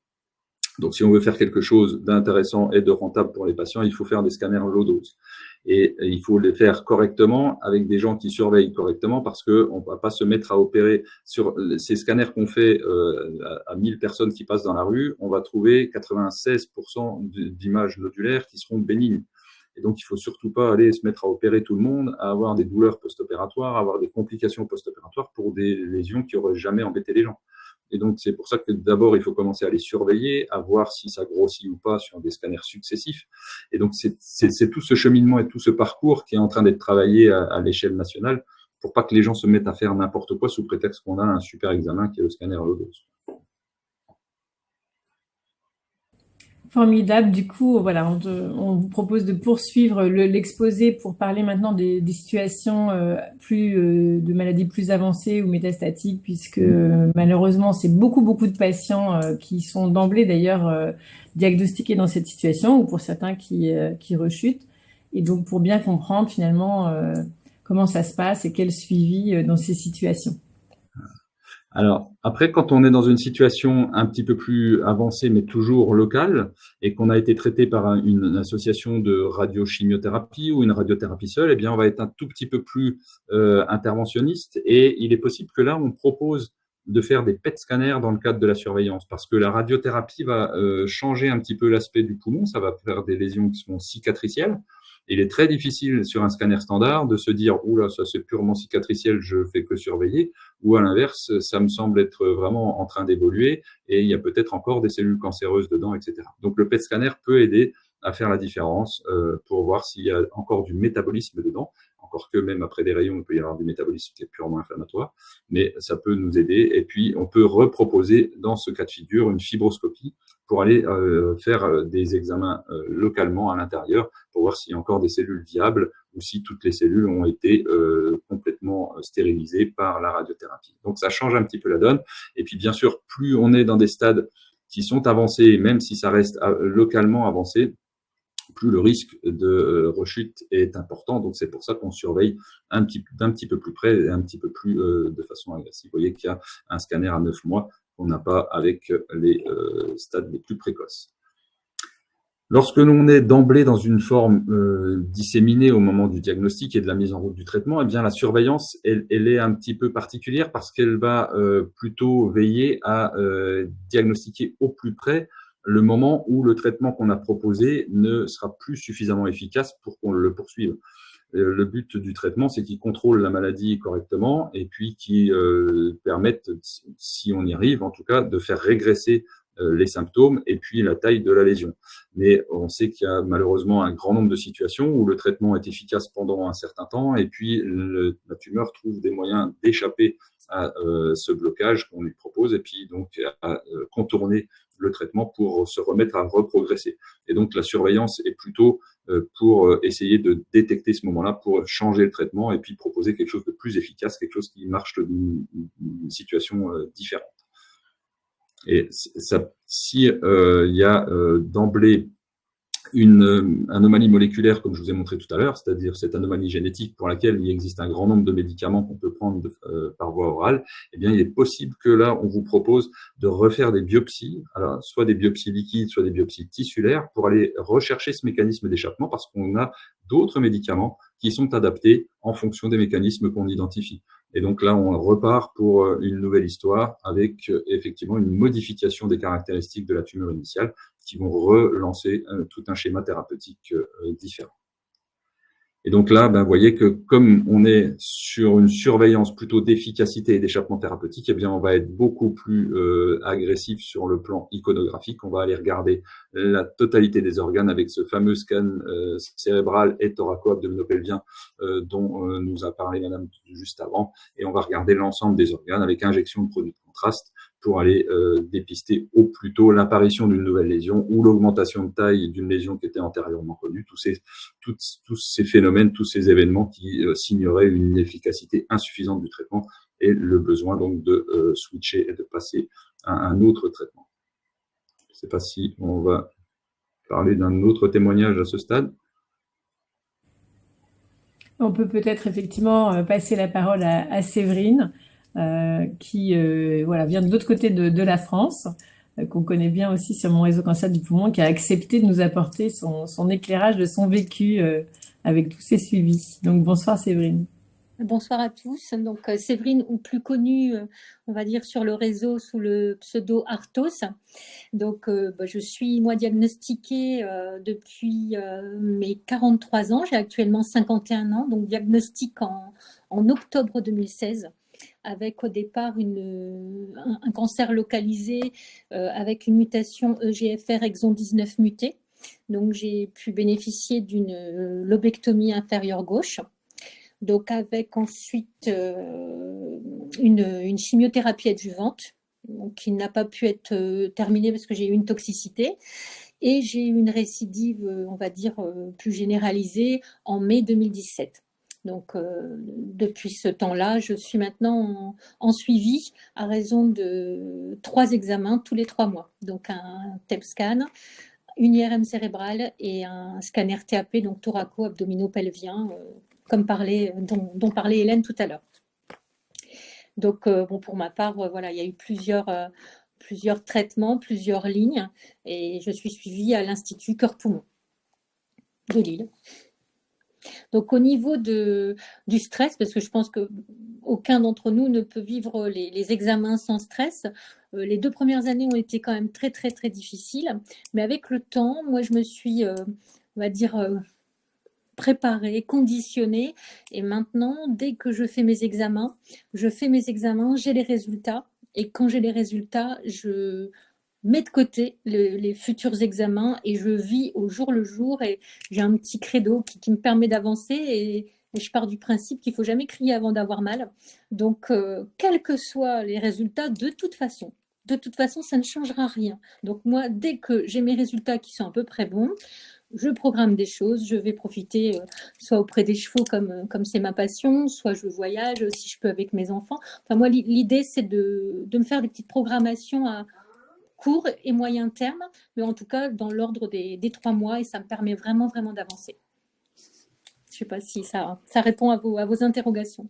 Donc, si on veut faire quelque chose d'intéressant et de rentable pour les patients, il faut faire des scanners low dose. Et il faut les faire correctement avec des gens qui surveillent correctement parce qu'on ne va pas se mettre à opérer sur ces scanners qu'on fait à 1000 personnes qui passent dans la rue. On va trouver 96% d'images nodulaires qui seront bénignes. Et donc, il ne faut surtout pas aller se mettre à opérer tout le monde, à avoir des douleurs post-opératoires, à avoir des complications post-opératoires pour des lésions qui n'auraient jamais embêté les gens. Et donc, c'est pour ça que d'abord, il faut commencer à les surveiller, à voir si ça grossit ou pas sur des scanners successifs. Et donc, c'est tout ce cheminement et tout ce parcours qui est en train d'être travaillé à l'échelle nationale pour pas que les gens se mettent à faire n'importe quoi sous prétexte qu'on a un super examen qui est le scanner low dose. Formidable. Du coup, voilà, on vous propose de poursuivre l'exposé pour parler maintenant des situations de maladies plus avancées ou métastatiques, puisque malheureusement, c'est beaucoup de patients qui sont d'emblée d'ailleurs diagnostiqués dans cette situation, ou pour certains qui rechutent. et donc pour bien comprendre finalement comment ça se passe et quel suivi dans ces situations. Alors, après, quand on est dans une situation un petit peu plus avancée, mais toujours locale, et qu'on a été traité par une association de radiochimiothérapie ou une radiothérapie seule, eh bien, on va être un tout petit peu plus interventionniste. Et il est possible que là, on propose de faire des PET scanners dans le cadre de la surveillance, parce que la radiothérapie va changer un petit peu l'aspect du poumon, ça va faire des lésions qui sont cicatricielles. Il est très difficile sur un scanner standard de se dire « Oula, ça c'est purement cicatriciel, je fais que surveiller », ou à l'inverse, ça me semble être vraiment en train d'évoluer et il y a peut-être encore des cellules cancéreuses dedans, etc. Donc le PET scanner peut aider à faire la différence pour voir s'il y a encore du métabolisme dedans. Encore que même après des rayons, il peut y avoir du métabolisme qui est purement inflammatoire, mais ça peut nous aider. Et puis, on peut reproposer dans ce cas de figure une fibroscopie pour aller faire des examens localement à l'intérieur pour voir s'il y a encore des cellules viables ou si toutes les cellules ont été complètement stérilisées par la radiothérapie. Donc, ça change un petit peu la donne. Et puis, bien sûr, plus on est dans des stades qui sont avancés, même si ça reste localement avancé, plus le risque de rechute est important. Donc, c'est pour ça qu'on surveille d'un petit peu plus près et un petit peu plus de façon agressive. Vous voyez qu'il y a un scanner à 9 mois qu'on n'a pas avec les stades les plus précoces. Lorsque l'on est d'emblée dans une forme disséminée au moment du diagnostic et de la mise en route du traitement, eh bien la surveillance, elle est un petit peu particulière parce qu'elle va plutôt veiller à diagnostiquer au plus près le moment où le traitement qu'on a proposé ne sera plus suffisamment efficace pour qu'on le poursuive. Le but du traitement, c'est qu'il contrôle la maladie correctement et puis qu'il permette, si on y arrive en tout cas, de faire régresser les symptômes et puis la taille de la lésion. Mais on sait qu'il y a malheureusement un grand nombre de situations où le traitement est efficace pendant un certain temps et puis la tumeur trouve des moyens d'échapper à ce blocage qu'on lui propose et puis donc à contourner le traitement pour se remettre à reprogresser. Et donc la surveillance est plutôt pour essayer de détecter ce moment-là, pour changer le traitement et puis proposer quelque chose de plus efficace, quelque chose qui marche d'une situation différente. Et ça, si il y a d'emblée une anomalie moléculaire, comme je vous ai montré tout à l'heure, c'est-à-dire cette anomalie génétique pour laquelle il existe un grand nombre de médicaments qu'on peut prendre par voie orale, eh bien, il est possible que là, on vous propose de refaire des biopsies, alors soit des biopsies liquides, soit des biopsies tissulaires, pour aller rechercher ce mécanisme d'échappement, parce qu'on a d'autres médicaments qui sont adaptés en fonction des mécanismes qu'on identifie. Et donc là, on repart pour une nouvelle histoire avec effectivement une modification des caractéristiques de la tumeur initiale qui vont relancer tout un schéma thérapeutique différent. Et donc là, vous voyez que comme on est sur une surveillance plutôt d'efficacité et d'échappement thérapeutique, eh bien, on va être beaucoup plus agressif sur le plan iconographique. On va aller regarder la totalité des organes avec ce fameux scan cérébral et thoraco-abdominopelvien dont nous a parlé Madame juste avant. Et on va regarder l'ensemble des organes avec injection de produits de contraste pour aller dépister au plus tôt l'apparition d'une nouvelle lésion ou l'augmentation de taille d'une lésion qui était antérieurement connue. Tous ces phénomènes, tous ces événements qui signeraient une efficacité insuffisante du traitement et le besoin donc de switcher et de passer à un autre traitement. Je ne sais pas si on va parler d'un autre témoignage à ce stade. On peut peut-être effectivement passer la parole à Séverine, qui voilà, vient de l'autre côté de la France, qu'on connaît bien aussi sur Mon Réseau Cancer du Poumon, qui a accepté de nous apporter son éclairage de son vécu avec tous ces suivis. Donc bonsoir Séverine. Bonsoir à tous. Donc Séverine, ou plus connue, on va dire sur le réseau sous le pseudo Arthos. Donc je suis moi diagnostiquée depuis mes 43 ans. J'ai actuellement 51 ans, donc diagnostic en octobre 2016. Avec au départ un cancer localisé avec une mutation EGFR exon 19 muté. Donc j'ai pu bénéficier d'une lobectomie inférieure gauche. Donc avec ensuite une chimiothérapie adjuvante donc, qui n'a pas pu être terminée parce que j'ai eu une toxicité. Et j'ai eu une récidive, on va dire, plus généralisée en mai 2017. Donc, depuis ce temps-là, je suis maintenant en suivi à raison de 3 examens tous les 3 mois. Donc, un TEP scan une IRM cérébrale et un scanner TAP, donc thoraco-abdominopelvien, dont parlait Hélène tout à l'heure. Donc, bon, pour ma part, voilà, il y a eu plusieurs traitements, plusieurs lignes, et je suis suivie à l'Institut Cœur-Poumon de Lille. Donc, au niveau du stress, parce que je pense qu'aucun d'entre nous ne peut vivre les examens sans stress, les 2 premières années ont été quand même très, très, très difficiles. Mais avec le temps, moi, je me suis, on va dire, préparée, conditionnée. Et maintenant, dès que je fais mes examens, j'ai les résultats. Et quand j'ai les résultats, je mets de côté les futurs examens et je vis au jour le jour. Et j'ai un petit credo qui me permet d'avancer. Et je pars du principe qu'il ne faut jamais crier avant d'avoir mal. Donc, quels que soient les résultats, de toute façon, ça ne changera rien. Donc, moi, dès que j'ai mes résultats qui sont à peu près bons, je programme des choses, je vais profiter soit auprès des chevaux comme c'est ma passion, soit je voyage si je peux avec mes enfants. Enfin, moi, l'idée, c'est de me faire des petites programmations à court et moyen terme, mais en tout cas dans l'ordre des 3 mois, et ça me permet vraiment, vraiment d'avancer. Je ne sais pas si ça répond à vos interrogations.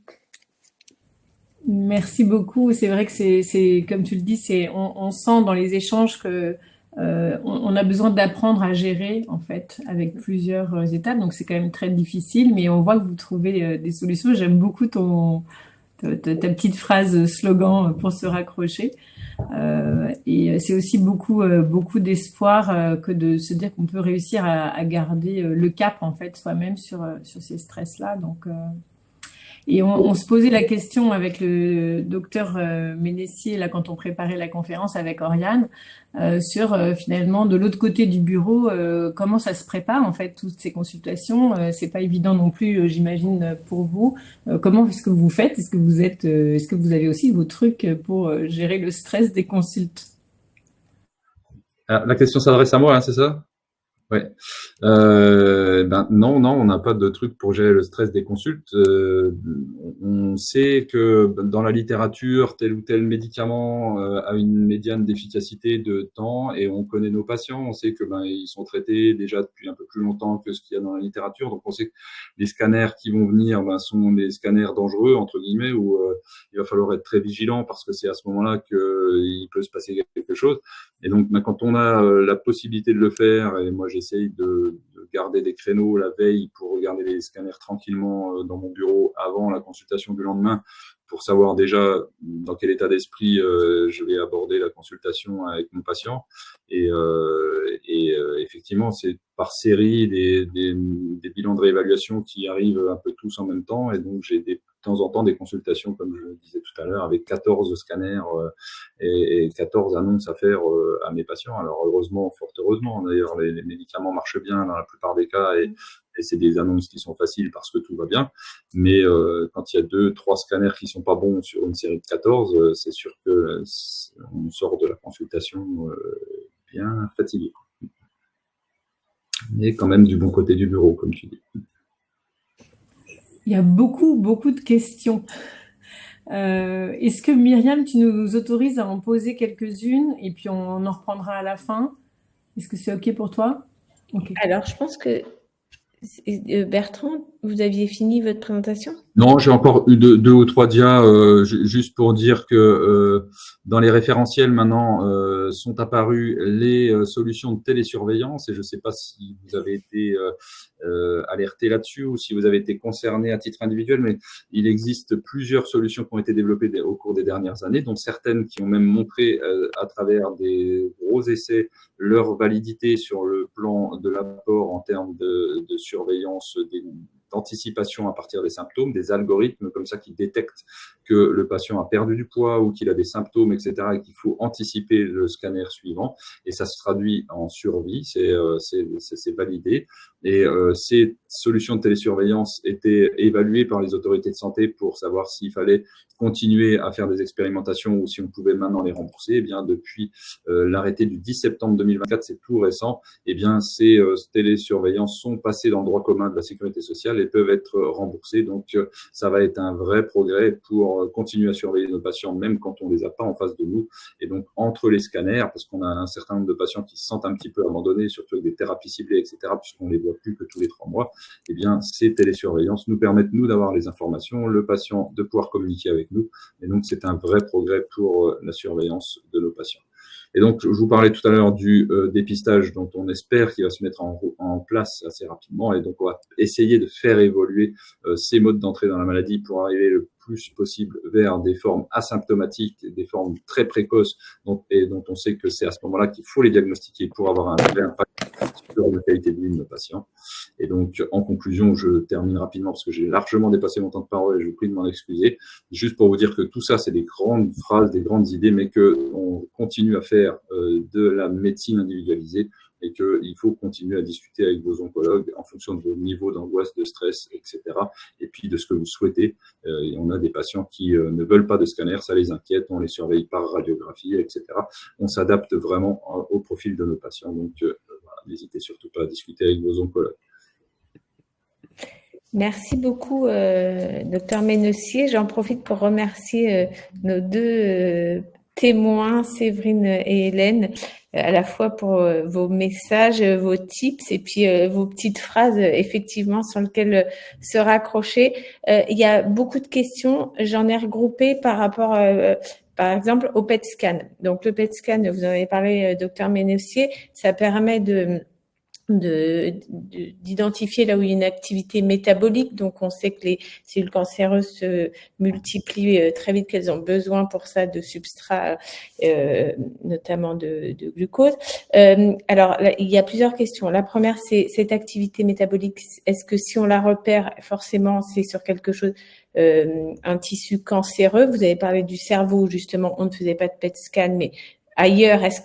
Merci beaucoup. C'est vrai que c'est comme tu le dis, on sent dans les échanges que on a besoin d'apprendre à gérer en fait avec plusieurs étapes. Donc c'est quand même très difficile, mais on voit que vous trouvez des solutions. J'aime beaucoup ta petite phrase slogan pour se raccrocher. Et c'est aussi beaucoup d'espoir que de se dire qu'on peut réussir à garder le cap en fait soi-même sur ces stress-là. Donc et on se posait la question avec le docteur Ménessier, là, quand on préparait la conférence avec Oriane, sur finalement, de l'autre côté du bureau, comment ça se prépare, en fait, toutes ces consultations. C'est pas évident non plus, j'imagine, pour vous. Comment est-ce que vous faites? Est-ce que vous avez aussi vos trucs pour gérer le stress des consultes? Ah, la question s'adresse à moi, hein, c'est ça? Ouais. Non, on n'a pas de truc pour gérer le stress des consultes. On sait que dans la littérature, tel ou tel médicament a une médiane d'efficacité de temps, et on connaît nos patients. On sait que ils sont traités déjà depuis un peu plus longtemps que ce qu'il y a dans la littérature. Donc on sait que les scanners qui vont venir sont des scanners dangereux entre guillemets, où il va falloir être très vigilant parce que c'est à ce moment-là qu'il peut se passer quelque chose. Et donc quand on a la possibilité de le faire, et moi j'essaye de garder des créneaux la veille pour regarder les scanners tranquillement dans mon bureau avant la consultation du lendemain, pour savoir déjà dans quel état d'esprit je vais aborder la consultation avec mon patient. Et effectivement, c'est par série des bilans de réévaluation qui arrivent un peu tous en même temps. Et donc, j'ai de temps en temps des consultations, comme je le disais tout à l'heure, avec 14 scanners et 14 annonces à faire à mes patients. Alors, heureusement, fort heureusement, d'ailleurs, les médicaments marchent bien dans la plupart des cas, et c'est des annonces qui sont faciles parce que tout va bien. Mais quand il y a 2-3 scanners qui sont pas bons sur une série de 14, c'est sûr que on sort de la consultation bien fatigué. Mais quand même du bon côté du bureau, comme tu dis. Il y a beaucoup de questions. Est-ce que Myriam, tu nous autorises à en poser quelques-unes et puis on en reprendra à la fin? Est-ce que c'est OK pour toi? Okay. Alors, je pense que Bertrand, vous aviez fini votre présentation? Non, j'ai encore eu deux ou trois dias, juste pour dire que dans les référentiels maintenant sont apparues les solutions de télésurveillance, et je ne sais pas si vous avez été alerté là-dessus ou si vous avez été concerné à titre individuel, mais il existe plusieurs solutions qui ont été développées au cours des dernières années, dont certaines qui ont même montré à travers des gros essais leur validité sur le plan de l'apport en termes de surveillance, d'anticipation à partir des symptômes, des algorithmes comme ça qui détectent que le patient a perdu du poids ou qu'il a des symptômes, etc., et qu'il faut anticiper le scanner suivant. Et ça se traduit en survie, c'est validé. Et ces solutions de télésurveillance étaient évaluées par les autorités de santé pour savoir s'il fallait continuer à faire des expérimentations ou si on pouvait maintenant les rembourser. Et bien, depuis l'arrêté du 10 septembre 2024, c'est tout récent, et bien ces télésurveillances sont passées dans le droit commun de la sécurité sociale et peuvent être remboursés. Donc, ça va être un vrai progrès pour continuer à surveiller nos patients, même quand on les a pas en face de nous. Et donc, entre les scanners, parce qu'on a un certain nombre de patients qui se sentent un petit peu abandonnés, surtout avec des thérapies ciblées, etc., puisqu'on les voit plus que tous les 3 mois, eh bien, ces télésurveillances nous permettent, nous, d'avoir les informations, le patient de pouvoir communiquer avec nous. Et donc, c'est un vrai progrès pour la surveillance de nos patients. Et donc, je vous parlais tout à l'heure du dépistage dont on espère qu'il va se mettre en place assez rapidement. Et donc, on va essayer de faire évoluer ces modes d'entrée dans la maladie pour arriver le plus possible vers des formes asymptomatiques, des formes très précoces, et dont on sait que c'est à ce moment-là qu'il faut les diagnostiquer pour avoir un vrai impact sur la qualité de vie de nos patients. Et donc, en conclusion, je termine rapidement parce que j'ai largement dépassé mon temps de parole et je vous prie de m'en excuser. Juste pour vous dire que tout ça, c'est des grandes phrases, des grandes idées, mais qu'on continue à faire de la médecine individualisée et qu'il faut continuer à discuter avec vos oncologues en fonction de vos niveaux d'angoisse, de stress, etc. Et puis de ce que vous souhaitez. Et on a des patients qui ne veulent pas de scanner, ça les inquiète, on les surveille par radiographie, etc. On s'adapte vraiment au profil de nos patients. Donc, voilà, n'hésitez surtout pas à discuter avec vos oncologues. Merci beaucoup, Dr Ménessier. J'en profite pour remercier nos deux témoins, Séverine et Hélène, à la fois pour vos messages, vos tips et puis vos petites phrases, effectivement, sur lesquelles se raccrocher. Il y a beaucoup de questions. J'en ai regroupé par rapport, par exemple, au PET scan. Donc, le PET scan, vous en avez parlé, Dr Ménessier, ça permet d'identifier là où il y a une activité métabolique. Donc, on sait que les cellules cancéreuses se multiplient très vite, qu'elles ont besoin pour ça de substrats, notamment de glucose. Alors, là, il y a plusieurs questions. La première, c'est cette activité métabolique. Est-ce que si on la repère, forcément, c'est sur quelque chose, un tissu cancéreux? Vous avez parlé du cerveau, justement, on ne faisait pas de PET scan, mais ailleurs, est-ce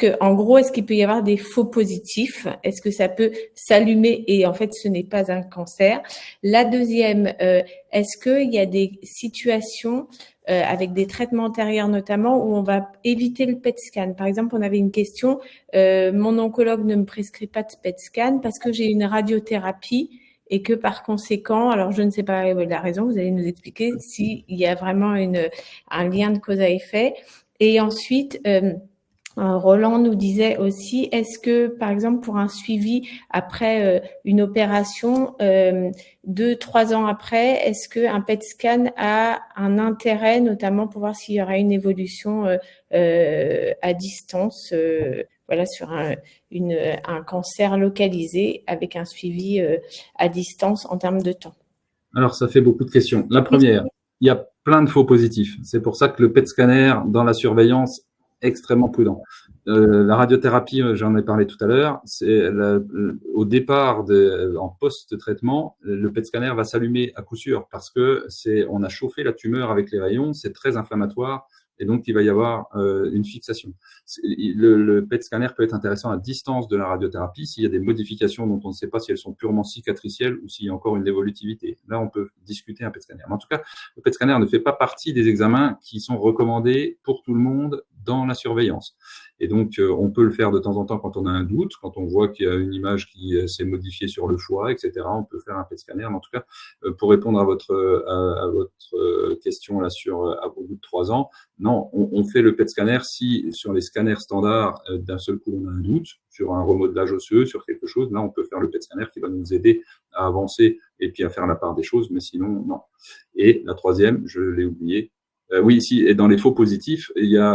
qu'il peut y avoir des faux positifs? Est-ce que ça peut s'allumer et en fait, ce n'est pas un cancer? La deuxième, est-ce qu'il y a des situations avec des traitements antérieurs notamment où on va éviter le PET scan? Par exemple, on avait une question, mon oncologue ne me prescrit pas de PET scan parce que j'ai une radiothérapie et que par conséquent, alors je ne sais pas la raison, vous allez nous expliquer s'il y a vraiment un lien de cause à effet. Et ensuite, Roland nous disait aussi, est-ce que, par exemple, pour un suivi après une opération, 2-3 ans après, est-ce qu'un PET scan a un intérêt, notamment pour voir s'il y aura une évolution à distance, voilà, sur un cancer localisé avec un suivi à distance en termes de temps? Alors, ça fait beaucoup de questions. La première, il y a plein de faux positifs. C'est pour ça que le PET scanner dans la surveillance extrêmement prudent. La radiothérapie, j'en ai parlé tout à l'heure, c'est au départ en post-traitement, le PET scanner va s'allumer à coup sûr parce que on a chauffé la tumeur avec les rayons, c'est très inflammatoire et donc il va y avoir une fixation. Le PET scanner peut être intéressant à distance de la radiothérapie s'il y a des modifications dont on ne sait pas si elles sont purement cicatricielles ou s'il y a encore une évolutivité. Là, on peut discuter un PET scanner. Mais en tout cas, le PET scanner ne fait pas partie des examens qui sont recommandés pour tout le monde dans la surveillance. Et donc, on peut le faire de temps en temps quand on a un doute, quand on voit qu'il y a une image qui s'est modifiée sur le foie, etc. On peut faire un PET scanner. Mais en tout cas, pour répondre à votre question là au bout de 3 ans, non, on fait le PET scanner si sur les scanners standards, d'un seul coup, on a un doute sur un remodelage osseux, sur quelque chose. Là, on peut faire le PET scanner qui va nous aider à avancer et puis à faire la part des choses. Mais sinon, non. Et la troisième, je l'ai oublié. Oui, si, et dans les faux positifs, il y a,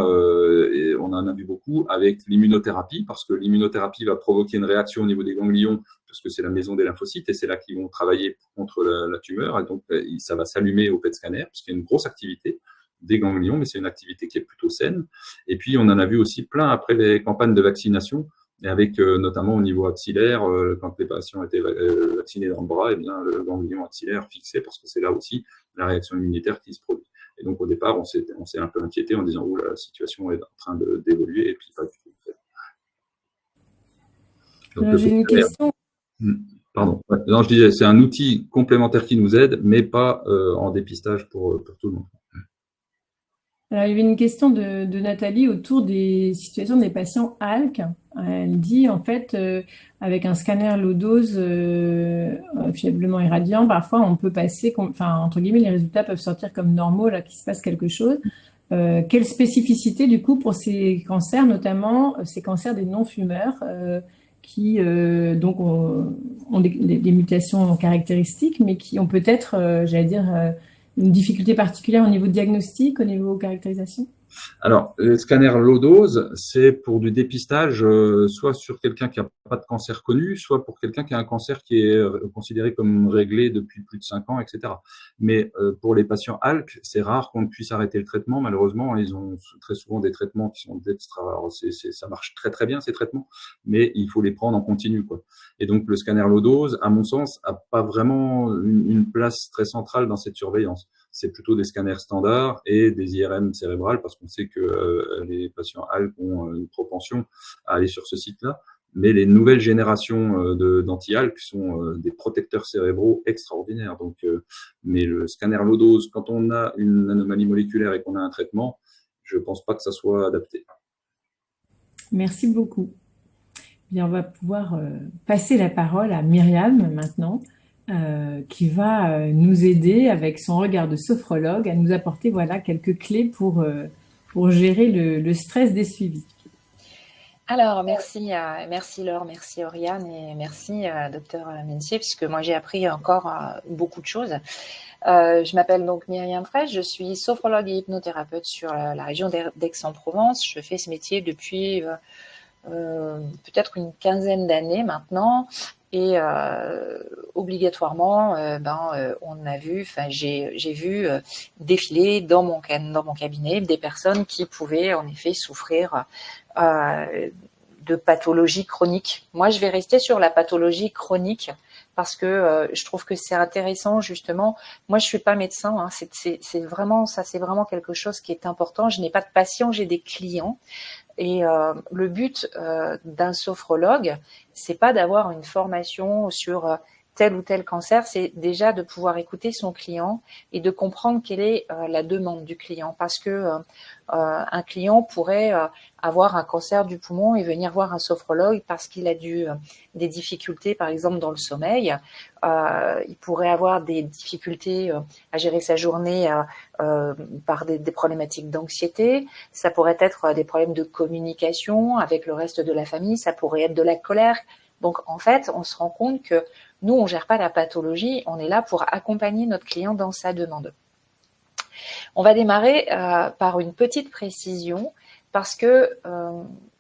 et on en a vu beaucoup avec l'immunothérapie, parce que l'immunothérapie va provoquer une réaction au niveau des ganglions, parce que c'est la maison des lymphocytes, et c'est là qu'ils vont travailler contre la tumeur, et donc ça va s'allumer au PET scanner, parce qu'il y a une grosse activité des ganglions, mais c'est une activité qui est plutôt saine. Et puis, on en a vu aussi plein après les campagnes de vaccination, et avec notamment au niveau axillaire, quand les patients étaient vaccinés dans le bras, et bien le ganglion axillaire fixé, parce que c'est là aussi la réaction immunitaire qui se produit. Et donc, au départ, on s'est un peu inquiété en disant « Ouh, la situation est en train d'évoluer » et puis pas du tout. J'ai une question. Pardon. Ouais. Non, je disais, c'est un outil complémentaire qui nous aide, mais pas en dépistage pour tout le monde. Alors, il y avait une question de Nathalie autour des situations des patients ALK. Elle dit, en fait, avec un scanner low dose fiablement irradiant, parfois on peut passer, enfin, entre guillemets, les résultats peuvent sortir comme normaux, là, qu'il se passe quelque chose. Quelle spécificité, du coup, pour ces cancers, notamment ces cancers des non-fumeurs, qui donc ont des mutations caractéristiques, mais qui ont peut-être, j'allais dire, une difficulté particulière au niveau diagnostic, au niveau caractérisation? Alors, le scanner low dose, c'est pour du dépistage, soit sur quelqu'un qui n'a pas de cancer connu, soit pour quelqu'un qui a un cancer qui est considéré comme réglé depuis plus de 5 ans, etc. Mais pour les patients ALK, c'est rare qu'on puisse arrêter le traitement. Malheureusement, ils ont très souvent des traitements qui sont d'extra. Ça marche très très bien ces traitements, mais il faut les prendre en continu, quoi. Et donc le scanner low dose, à mon sens, a pas vraiment une place très centrale dans cette surveillance. C'est plutôt des scanners standards et des IRM cérébrales parce qu'on sait que les patients ALK ont une propension à aller sur ce site-là. Mais les nouvelles générations d'anti-ALK sont des protecteurs cérébraux extraordinaires. Donc, mais le scanner low dose, quand on a une anomalie moléculaire et qu'on a un traitement, je ne pense pas que ça soit adapté. Merci beaucoup. Bien, on va pouvoir passer la parole à Myriam maintenant, qui va nous aider avec son regard de sophrologue à nous apporter voilà, quelques clés pour gérer le stress des suivis. Alors, merci Laure, merci Oriane et merci Dr Mencier, puisque moi j'ai appris encore beaucoup de choses. Je m'appelle donc Myriam Fraîche, je suis sophrologue et hypnothérapeute sur la région d'Aix-en-Provence. Je fais ce métier depuis peut-être une quinzaine d'années maintenant. Et obligatoirement, on a vu, j'ai vu défiler dans mon cabinet des personnes qui pouvaient en effet souffrir de pathologies chroniques. Moi, je vais rester sur la pathologie chronique parce que je trouve que c'est intéressant justement. Moi, je suis pas médecin, hein, c'est vraiment ça, c'est vraiment quelque chose qui est important. Je n'ai pas de patients, j'ai des clients. Et le but d'un sophrologue, c'est pas d'avoir une formation sur tel ou tel cancer, c'est déjà de pouvoir écouter son client et de comprendre quelle est la demande du client. Parce que un client pourrait avoir un cancer du poumon et venir voir un sophrologue parce qu'il a des difficultés, par exemple, dans le sommeil. Il pourrait avoir des difficultés à gérer sa journée par des problématiques d'anxiété. Ça pourrait être des problèmes de communication avec le reste de la famille. Ça pourrait être de la colère. Donc, en fait, on se rend compte que nous, on gère pas la pathologie. On est là pour accompagner notre client dans sa demande. On va démarrer par une petite précision parce que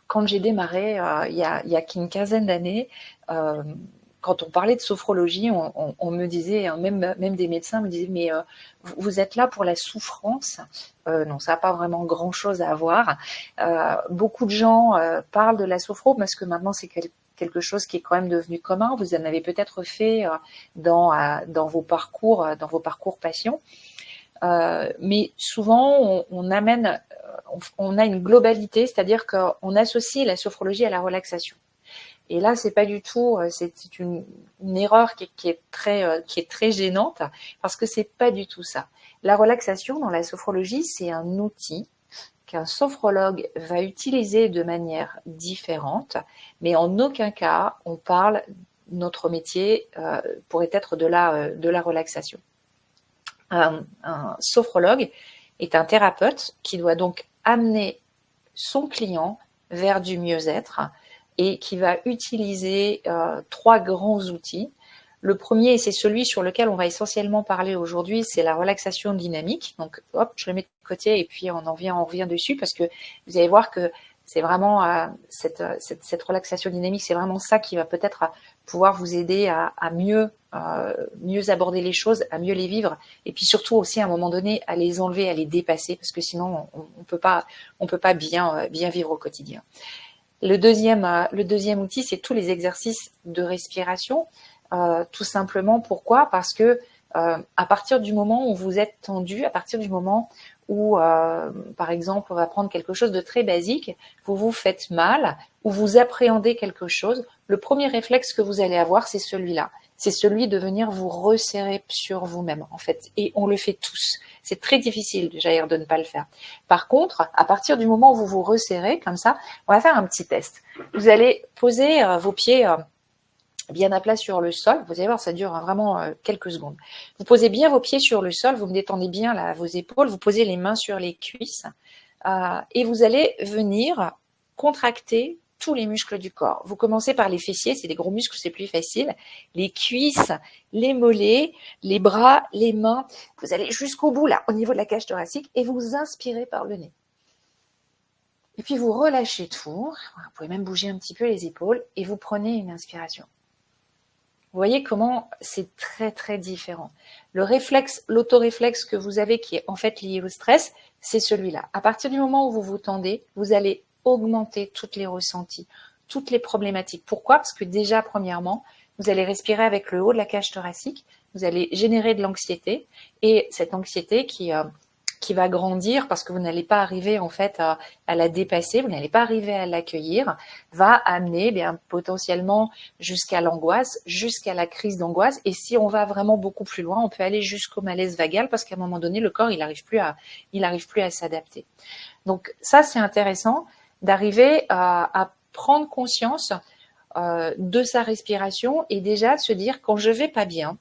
quand j'ai démarré il y a qu'une quinzaine d'années, quand on parlait de sophrologie, on me disait, même des médecins me disaient, mais vous êtes là pour la souffrance. Non, ça n'a pas vraiment grand-chose à voir. Beaucoup de gens parlent de la sophro parce que maintenant c'est quelque chose qui est quand même devenu commun. Vous en avez peut-être fait dans vos parcours patients. Mais souvent, on a une globalité, c'est-à-dire qu'on associe la sophrologie à la relaxation. Et là, c'est pas du tout, c'est une erreur qui est très gênante parce que c'est pas du tout ça. La relaxation dans la sophrologie, c'est un outil qu'un sophrologue va utiliser de manière différente, mais en aucun cas on parle, notre métier pourrait être de la relaxation. Un sophrologue est un thérapeute qui doit donc amener son client vers du mieux-être et qui va utiliser 3 grands outils. Le premier, et c'est celui sur lequel on va essentiellement parler aujourd'hui, c'est la relaxation dynamique. Donc, hop, je le mets de côté et puis on revient dessus parce que vous allez voir que c'est vraiment cette relaxation dynamique, c'est vraiment ça qui va peut-être pouvoir vous aider à mieux aborder les choses, à mieux les vivre et puis surtout aussi à un moment donné à les enlever, à les dépasser parce que sinon on peut pas bien vivre au quotidien. Le deuxième outil, c'est tous les exercices de respiration. Tout simplement, pourquoi ? Parce que à partir du moment où vous êtes tendu, à partir du moment où, par exemple, on va prendre quelque chose de très basique, vous vous faites mal ou vous appréhendez quelque chose, le premier réflexe que vous allez avoir, c'est celui-là. C'est celui de venir vous resserrer sur vous-même, en fait. Et on le fait tous. C'est très difficile, d'ailleurs, de ne pas le faire. Par contre, à partir du moment où vous vous resserrez, comme ça, on va faire un petit test. Vous allez poser vos pieds bien à plat sur le sol. Vous allez voir, ça dure vraiment quelques secondes. Vous posez bien vos pieds sur le sol, vous me détendez bien là, vos épaules, vous posez les mains sur les cuisses et vous allez venir contracter tous les muscles du corps. Vous commencez par les fessiers, c'est des gros muscles, c'est plus facile. Les cuisses, les mollets, les bras, les mains. Vous allez jusqu'au bout là, au niveau de la cage thoracique et vous inspirez par le nez. Et puis vous relâchez tout. Vous pouvez même bouger un petit peu les épaules et vous prenez une inspiration. Vous voyez comment c'est très très différent. Le réflexe, l'autoréflexe que vous avez qui est en fait lié au stress, c'est celui-là. À partir du moment où vous vous tendez, vous allez augmenter toutes les ressentis, toutes les problématiques. Pourquoi? Parce que déjà, premièrement, vous allez respirer avec le haut de la cage thoracique, vous allez générer de l'anxiété et cette anxiété qui va grandir parce que vous n'allez pas arriver en fait à la dépasser, vous n'allez pas arriver à l'accueillir, va amener potentiellement jusqu'à l'angoisse, jusqu'à la crise d'angoisse. Et si on va vraiment beaucoup plus loin, on peut aller jusqu'au malaise vagal parce qu'à un moment donné, le corps il n'arrive plus à s'adapter. Donc ça c'est intéressant d'arriver à prendre conscience de sa respiration et déjà de se dire quand je vais pas bien.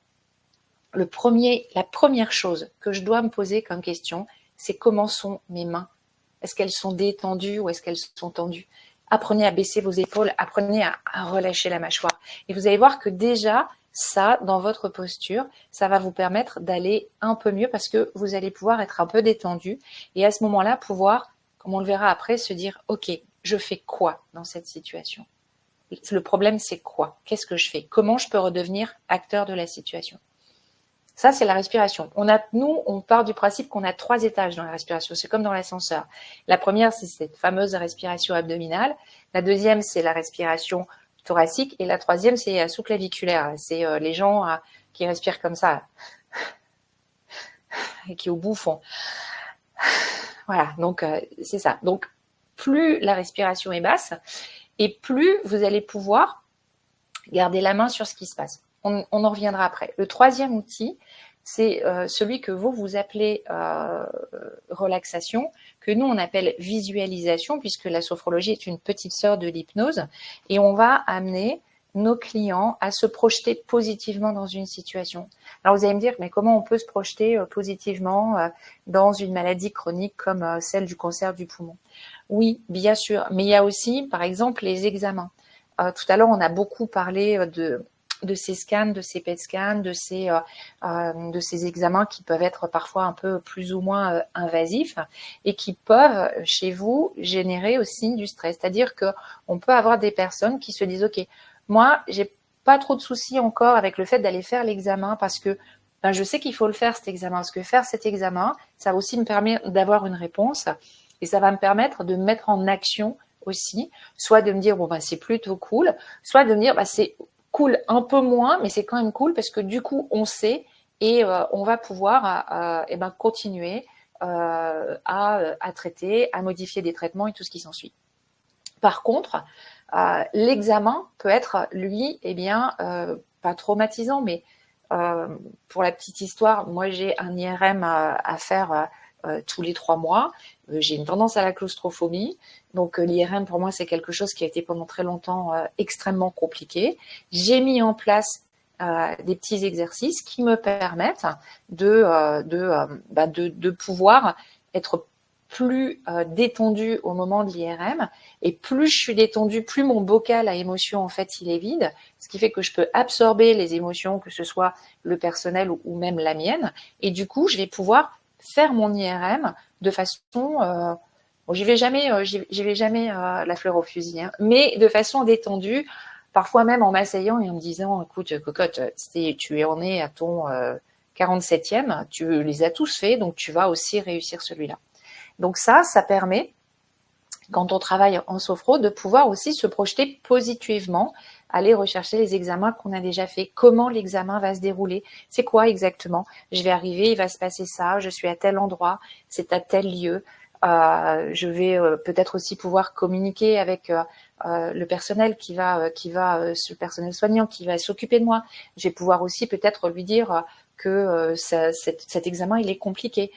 La première chose que je dois me poser comme question, c'est comment sont mes mains? Est-ce qu'elles sont détendues ou est-ce qu'elles sont tendues? Apprenez à baisser vos épaules, apprenez à relâcher la mâchoire. Et vous allez voir que déjà, ça, dans votre posture, ça va vous permettre d'aller un peu mieux parce que vous allez pouvoir être un peu détendu et à ce moment-là, pouvoir, comme on le verra après, se dire « Ok, je fais quoi dans cette situation ?» Le problème, c'est quoi? Qu'est-ce que je fais? Comment je peux redevenir acteur de la situation? Ça, c'est la respiration. Nous, on part du principe qu'on a 3 étages dans la respiration. C'est comme dans l'ascenseur. La première, c'est cette fameuse respiration abdominale. La deuxième, c'est la respiration thoracique. Et la troisième, c'est sous-claviculaire. C'est les gens qui respirent comme ça. Et qui, au bout, font... Voilà, donc c'est ça. Donc, plus la respiration est basse, et plus vous allez pouvoir garder la main sur ce qui se passe. On en reviendra après. Le troisième outil, c'est celui que vous appelez relaxation, que nous on appelle visualisation, puisque la sophrologie est une petite sœur de l'hypnose, et on va amener nos clients à se projeter positivement dans une situation. Alors vous allez me dire, mais comment on peut se projeter positivement dans une maladie chronique comme celle du cancer du poumon? Oui, bien sûr, mais il y a aussi, par exemple, les examens. Tout à l'heure, on a beaucoup parlé de ces scans, de ces PET scans, de ces examens qui peuvent être parfois un peu plus ou moins invasifs et qui peuvent, chez vous, générer aussi du stress. C'est-à-dire qu'on peut avoir des personnes qui se disent « Ok, moi, j'ai pas trop de soucis encore avec le fait d'aller faire l'examen parce que je sais qu'il faut le faire cet examen. Parce que faire cet examen, ça va aussi me permettre d'avoir une réponse et ça va me permettre de me mettre en action aussi, soit de me dire bon c'est plutôt cool, soit de me dire c'est cool un peu moins, mais c'est quand même cool parce que du coup on sait et on va pouvoir continuer à traiter, à modifier des traitements et tout ce qui s'ensuit. Par contre, l'examen peut être lui pas traumatisant, mais pour la petite histoire, moi j'ai un IRM à faire tous les 3 mois. J'ai une tendance à la claustrophobie. Donc l'IRM pour moi c'est quelque chose qui a été pendant très longtemps extrêmement compliqué. J'ai mis en place des petits exercices qui me permettent de pouvoir être plus détendue au moment de l'IRM et plus je suis détendue, plus mon bocal à émotions en fait il est vide, ce qui fait que je peux absorber les émotions, que ce soit le personnel ou même la mienne, et du coup je vais pouvoir faire mon IRM de façon j'y vais jamais la fleur au fusil, hein, mais de façon détendue, parfois même en m'asseyant et en me disant écoute cocotte, tu en es à ton 47e, tu les as tous faits, donc tu vas aussi réussir celui-là. Donc ça permet quand on travaille en sophro, de pouvoir aussi se projeter positivement, aller rechercher les examens qu'on a déjà fait. Comment l'examen va se dérouler? C'est quoi exactement? Je vais arriver, il va se passer ça, je suis à tel endroit, c'est à tel lieu. Je vais peut-être aussi pouvoir communiquer avec le personnel le personnel soignant qui va s'occuper de moi. Je vais pouvoir aussi peut-être lui dire que cet examen il est compliqué,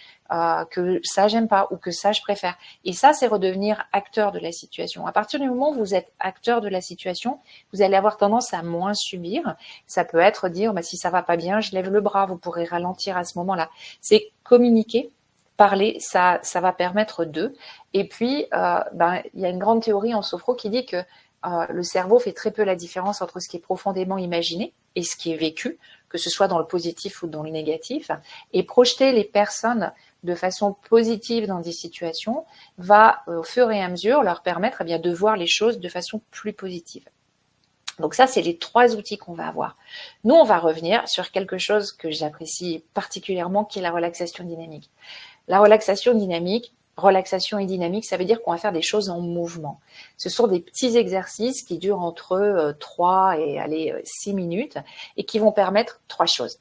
que ça j'aime pas ou que ça je préfère. Et ça c'est redevenir acteur de la situation. À partir du moment où vous êtes acteur de la situation, vous allez avoir tendance à moins subir. Ça peut être dire si ça va pas bien, je lève le bras. Vous pourrez ralentir à ce moment-là. C'est communiquer. Parler, ça va permettre d'eux. Et puis, il y a une grande théorie en sophro qui dit que le cerveau fait très peu la différence entre ce qui est profondément imaginé et ce qui est vécu, que ce soit dans le positif ou dans le négatif. Et projeter les personnes de façon positive dans des situations va, au fur et à mesure, leur permettre de voir les choses de façon plus positive. Donc ça, c'est les 3 outils qu'on va avoir. Nous, on va revenir sur quelque chose que j'apprécie particulièrement, qui est la relaxation dynamique. La relaxation et dynamique, ça veut dire qu'on va faire des choses en mouvement. Ce sont des petits exercices qui durent entre 3 et 6 minutes et qui vont permettre 3 choses.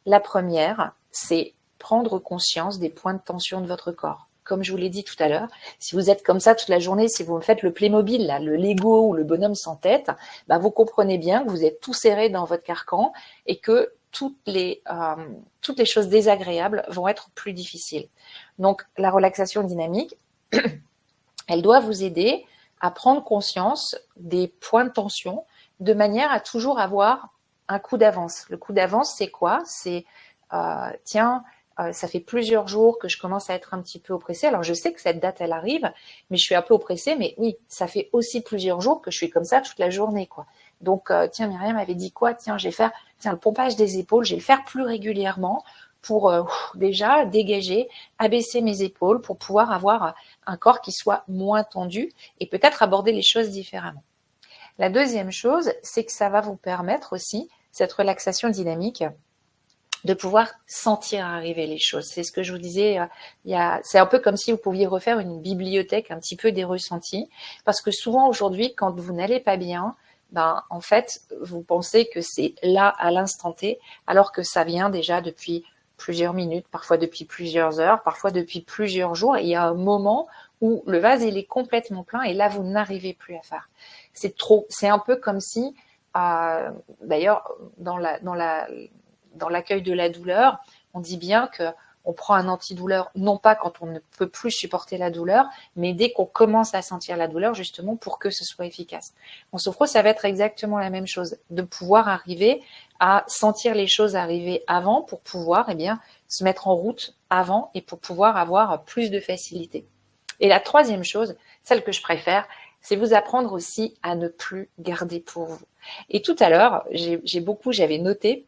La première, c'est prendre conscience des points de tension de votre corps. Comme je vous l'ai dit tout à l'heure, si vous êtes comme ça toute la journée, si vous me faites le Playmobil, là, le Lego ou le bonhomme sans tête, vous comprenez bien que vous êtes tout serré dans votre carcan et que toutes les choses désagréables vont être plus difficiles. Donc, la relaxation dynamique, elle doit vous aider à prendre conscience des points de tension de manière à toujours avoir un coup d'avance. Le coup d'avance, c'est quoi? C'est, ça fait plusieurs jours que je commence à être un petit peu oppressée. Alors, je sais que cette date, elle arrive, mais je suis un peu oppressée. Mais oui, ça fait aussi plusieurs jours que je suis comme ça toute la journée, quoi. Donc, Myriam m'avait dit quoi? Je vais faire le pompage des épaules, je vais le faire plus régulièrement pour déjà dégager, abaisser mes épaules pour pouvoir avoir un corps qui soit moins tendu et peut-être aborder les choses différemment. La deuxième chose, c'est que ça va vous permettre aussi, cette relaxation dynamique, de pouvoir sentir arriver les choses. C'est ce que je vous disais, c'est un peu comme si vous pouviez refaire une bibliothèque un petit peu des ressentis, parce que souvent aujourd'hui, quand vous n'allez pas bien, en fait, vous pensez que c'est là à l'instant T, alors que ça vient déjà depuis plusieurs minutes, parfois depuis plusieurs heures, parfois depuis plusieurs jours. Et il y a un moment où le vase il est complètement plein et là vous n'arrivez plus à faire. C'est trop. C'est un peu comme si, d'ailleurs, dans l'accueil de la douleur, on dit bien que on prend un antidouleur, non pas quand on ne peut plus supporter la douleur, mais dès qu'on commence à sentir la douleur, justement, pour que ce soit efficace. En sophro, ça va être exactement la même chose, de pouvoir arriver à sentir les choses arriver avant pour pouvoir se mettre en route avant et pour pouvoir avoir plus de facilité. Et la troisième chose, celle que je préfère, c'est vous apprendre aussi à ne plus garder pour vous. Et tout à l'heure, j'avais noté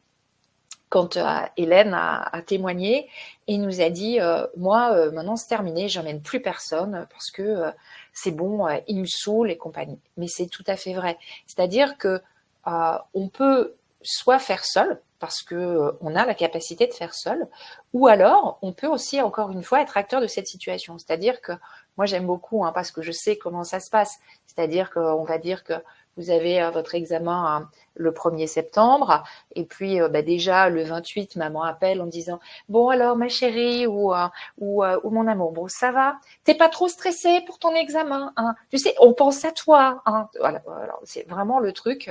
quand Hélène a témoigné et nous a dit moi maintenant c'est terminé, j'emmène plus personne parce que c'est bon, il me saoule et compagnie. Mais c'est tout à fait vrai. C'est-à-dire que on peut soit faire seul parce que on a la capacité de faire seul, ou alors on peut aussi encore une fois être acteur de cette situation. C'est-à-dire que moi j'aime beaucoup parce que je sais comment ça se passe. C'est-à-dire qu'on va dire que vous avez votre examen le 1er septembre et puis déjà le 28, maman appelle en disant « Bon alors ma chérie ou mon amour, bon ça va? T'es pas trop stressée pour ton examen hein? Tu sais, on pense à toi. Hein » Voilà, c'est vraiment le truc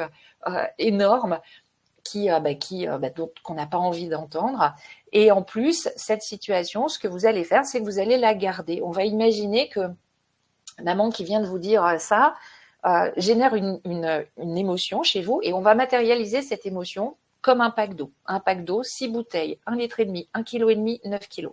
énorme qu'on n'a pas envie d'entendre. Et en plus, cette situation, ce que vous allez faire, c'est que vous allez la garder. On va imaginer que maman qui vient de vous dire ça, génère une émotion chez vous et on va matérialiser cette émotion comme un pack d'eau. Un pack d'eau, 6 bouteilles, 1,5 litre, 1,5 kg, 9 kg.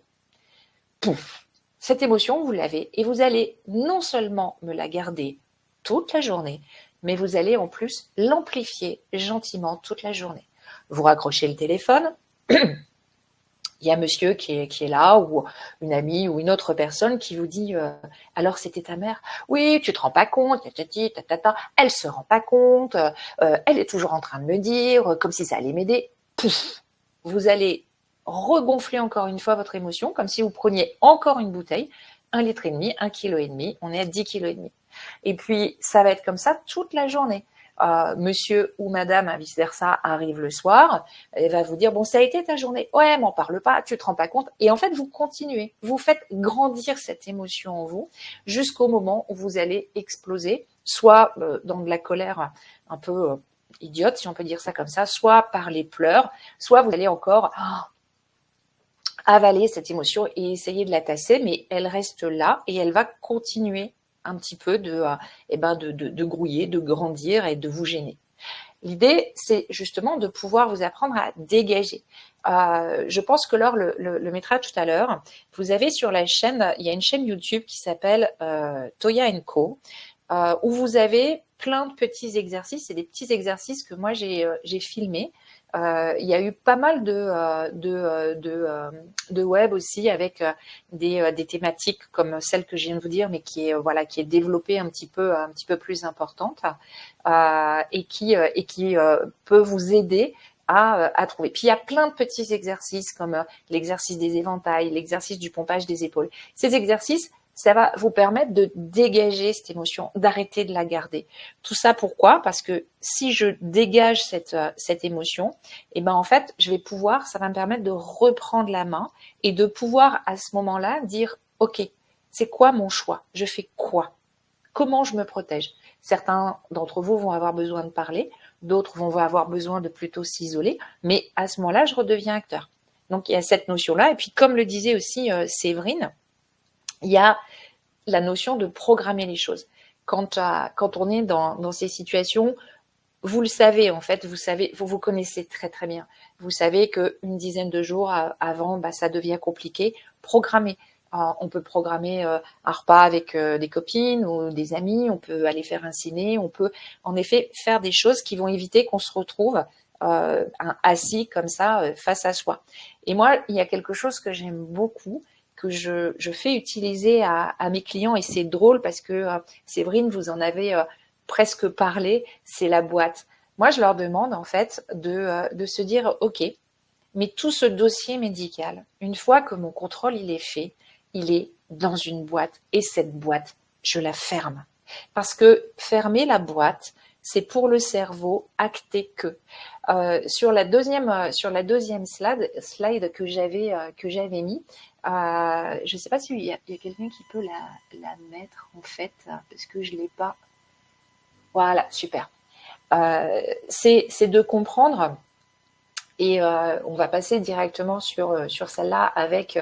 Pouf! Cette émotion, vous l'avez et vous allez non seulement me la garder toute la journée, mais vous allez en plus l'amplifier gentiment toute la journée. Vous raccrochez le téléphone, il y a monsieur qui est là, ou une amie, ou une autre personne qui vous dit « Alors, c'était ta mère ?»« Oui, tu te rends pas compte, elle se rend pas compte, elle est toujours en train de me dire, comme si ça allait m'aider. » Pouf ! Vous allez regonfler encore une fois votre émotion, comme si vous preniez encore une bouteille, 1,5 litre, 1,5 kg, on est à 10,5 kg. Et puis, ça va être comme ça toute la journée. Monsieur ou madame, vice-versa, arrive le soir et va vous dire, bon, ça a été ta journée. Ouais, m'en parle pas, tu te rends pas compte. Et en fait, vous continuez. Vous faites grandir cette émotion en vous jusqu'au moment où vous allez exploser, soit dans de la colère un peu idiote, si on peut dire ça comme ça, soit par les pleurs, soit vous allez encore avaler cette émotion et essayer de la tasser, mais elle reste là et elle va continuer un petit peu de grouiller, de grandir et de vous gêner. L'idée, c'est justement de pouvoir vous apprendre à dégager. Je pense que Laure le mettra tout à l'heure. Vous avez sur la chaîne, il y a une chaîne YouTube qui s'appelle Toya & Co, où vous avez plein de petits exercices. C'est des petits exercices que moi j'ai filmés. Il y a eu pas mal de web aussi avec des thématiques comme celle que je viens de vous dire, mais qui est développée un petit peu plus importante et qui peut vous aider à trouver. Puis il y a plein de petits exercices comme l'exercice des éventails, l'exercice du pompage des épaules. Ces exercices, ça va vous permettre de dégager cette émotion, d'arrêter de la garder. Tout ça pourquoi? Parce que si je dégage cette émotion, et ben en fait, ça va me permettre de reprendre la main et de pouvoir à ce moment-là dire, ok, c'est quoi mon choix? Je fais quoi? Comment je me protège? Certains d'entre vous vont avoir besoin de parler, d'autres vont avoir besoin de plutôt s'isoler, mais à ce moment-là, je redeviens acteur. Donc il y a cette notion-là, et puis comme le disait aussi Séverine, il y a la notion de programmer les choses. Quand on est dans ces situations, vous le savez en fait, vous connaissez très très bien. Vous savez qu'une dizaine de jours avant, ça devient compliqué. Programmer. On peut programmer un repas avec des copines ou des amis, on peut aller faire un ciné, on peut en effet faire des choses qui vont éviter qu'on se retrouve assis comme ça face à soi. Et moi, il y a quelque chose que j'aime beaucoup, que je fais utiliser à mes clients, et c'est drôle parce que Séverine, vous en avez presque parlé, c'est la boîte. Moi, je leur demande en fait de se dire, ok, mais tout ce dossier médical, une fois que mon contrôle il est fait, il est dans une boîte, et cette boîte, je la ferme. Parce que fermer la boîte, c'est pour le cerveau acter que. Sur la deuxième slide que j'avais mis, je ne sais pas s'il y a quelqu'un qui peut la mettre en fait, parce que je ne l'ai pas. Voilà, super. C'est de comprendre, et on va passer directement sur celle-là avec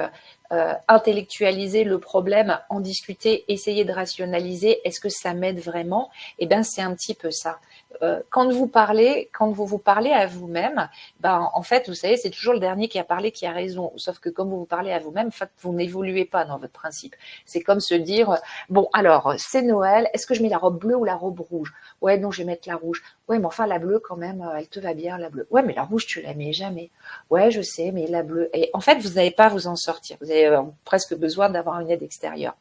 intellectualiser le problème, en discuter, essayer de rationaliser. Est-ce que ça m'aide vraiment? Eh bien, c'est un petit peu ça. Quand vous vous parlez à vous-même, en fait, vous savez, c'est toujours le dernier qui a parlé qui a raison. Sauf que comme vous vous parlez à vous-même, en fait, vous n'évoluez pas dans votre principe. C'est comme se dire, bon, alors, c'est Noël, est-ce que je mets la robe bleue ou la robe rouge? Ouais, non, je vais mettre la rouge. Ouais, mais enfin, la bleue, quand même, elle te va bien, la bleue. Ouais, mais la rouge, tu la mets jamais. Ouais, je sais, mais la bleue. Et en fait, vous n'allez pas vous en sortir. Vous avez presque besoin d'avoir une aide extérieure.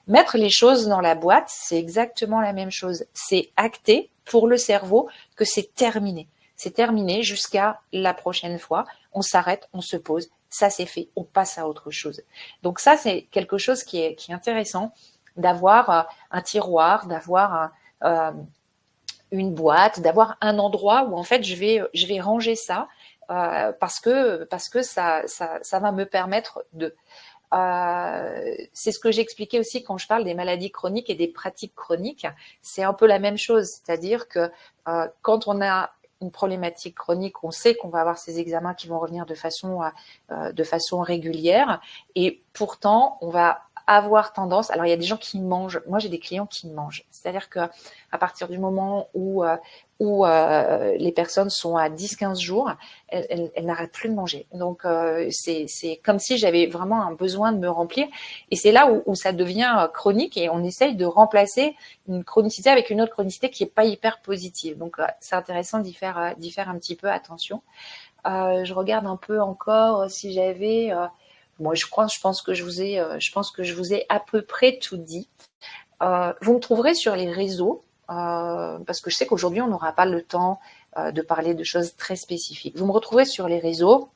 Mettre les choses dans la boîte, c'est exactement la même chose. C'est acter pour le cerveau que c'est terminé. C'est terminé jusqu'à la prochaine fois. On s'arrête, on se pose. Ça, c'est fait. On passe à autre chose. Donc ça, c'est quelque chose qui est intéressant, d'avoir un tiroir, d'avoir une boîte, d'avoir un endroit où en fait je vais ranger ça parce que ça va me permettre de. C'est ce que j'expliquais aussi quand je parle des maladies chroniques et des pratiques chroniques. C'est un peu la même chose, c'est-à-dire que quand on a une problématique chronique, on sait qu'on va avoir ces examens qui vont revenir de façon régulière, et pourtant on va avoir tendance. Alors il y a des gens qui mangent. Moi j'ai des clients qui mangent. C'est-à-dire que à partir du moment où les personnes sont à 10-15 jours, elles n'arrêtent plus de manger. Donc c'est comme si j'avais vraiment un besoin de me remplir. Et c'est là où ça devient chronique, et on essaye de remplacer une chronicité avec une autre chronicité qui est pas hyper positive. Donc c'est intéressant d'y faire un petit peu attention. Je regarde un peu encore si j'avais. Moi, je pense que je vous ai à peu près tout dit. Vous me trouverez sur les réseaux, parce que je sais qu'aujourd'hui, on n'aura pas le temps de parler de choses très spécifiques. Vous me retrouverez sur les réseaux.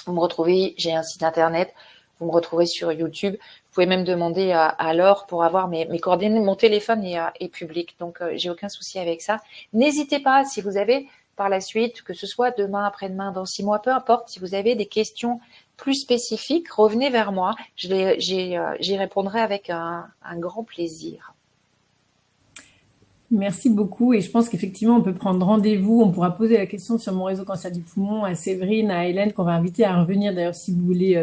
Vous me retrouvez, j'ai un site internet Vous me retrouverez sur YouTube. Vous pouvez même demander à Laure pour avoir mes coordonnées. Mon téléphone est public, donc j'ai aucun souci avec ça. N'hésitez pas, si vous avez par la suite, que ce soit demain, après-demain, dans 6 mois, peu importe, si vous avez des questions plus spécifiques, revenez vers moi. J'y répondrai avec un grand plaisir. Merci beaucoup et je pense qu'effectivement on peut prendre rendez-vous, on pourra poser la question sur Mon Réseau Cancer du Poumon à Séverine, à Hélène qu'on va inviter à revenir d'ailleurs si vous voulez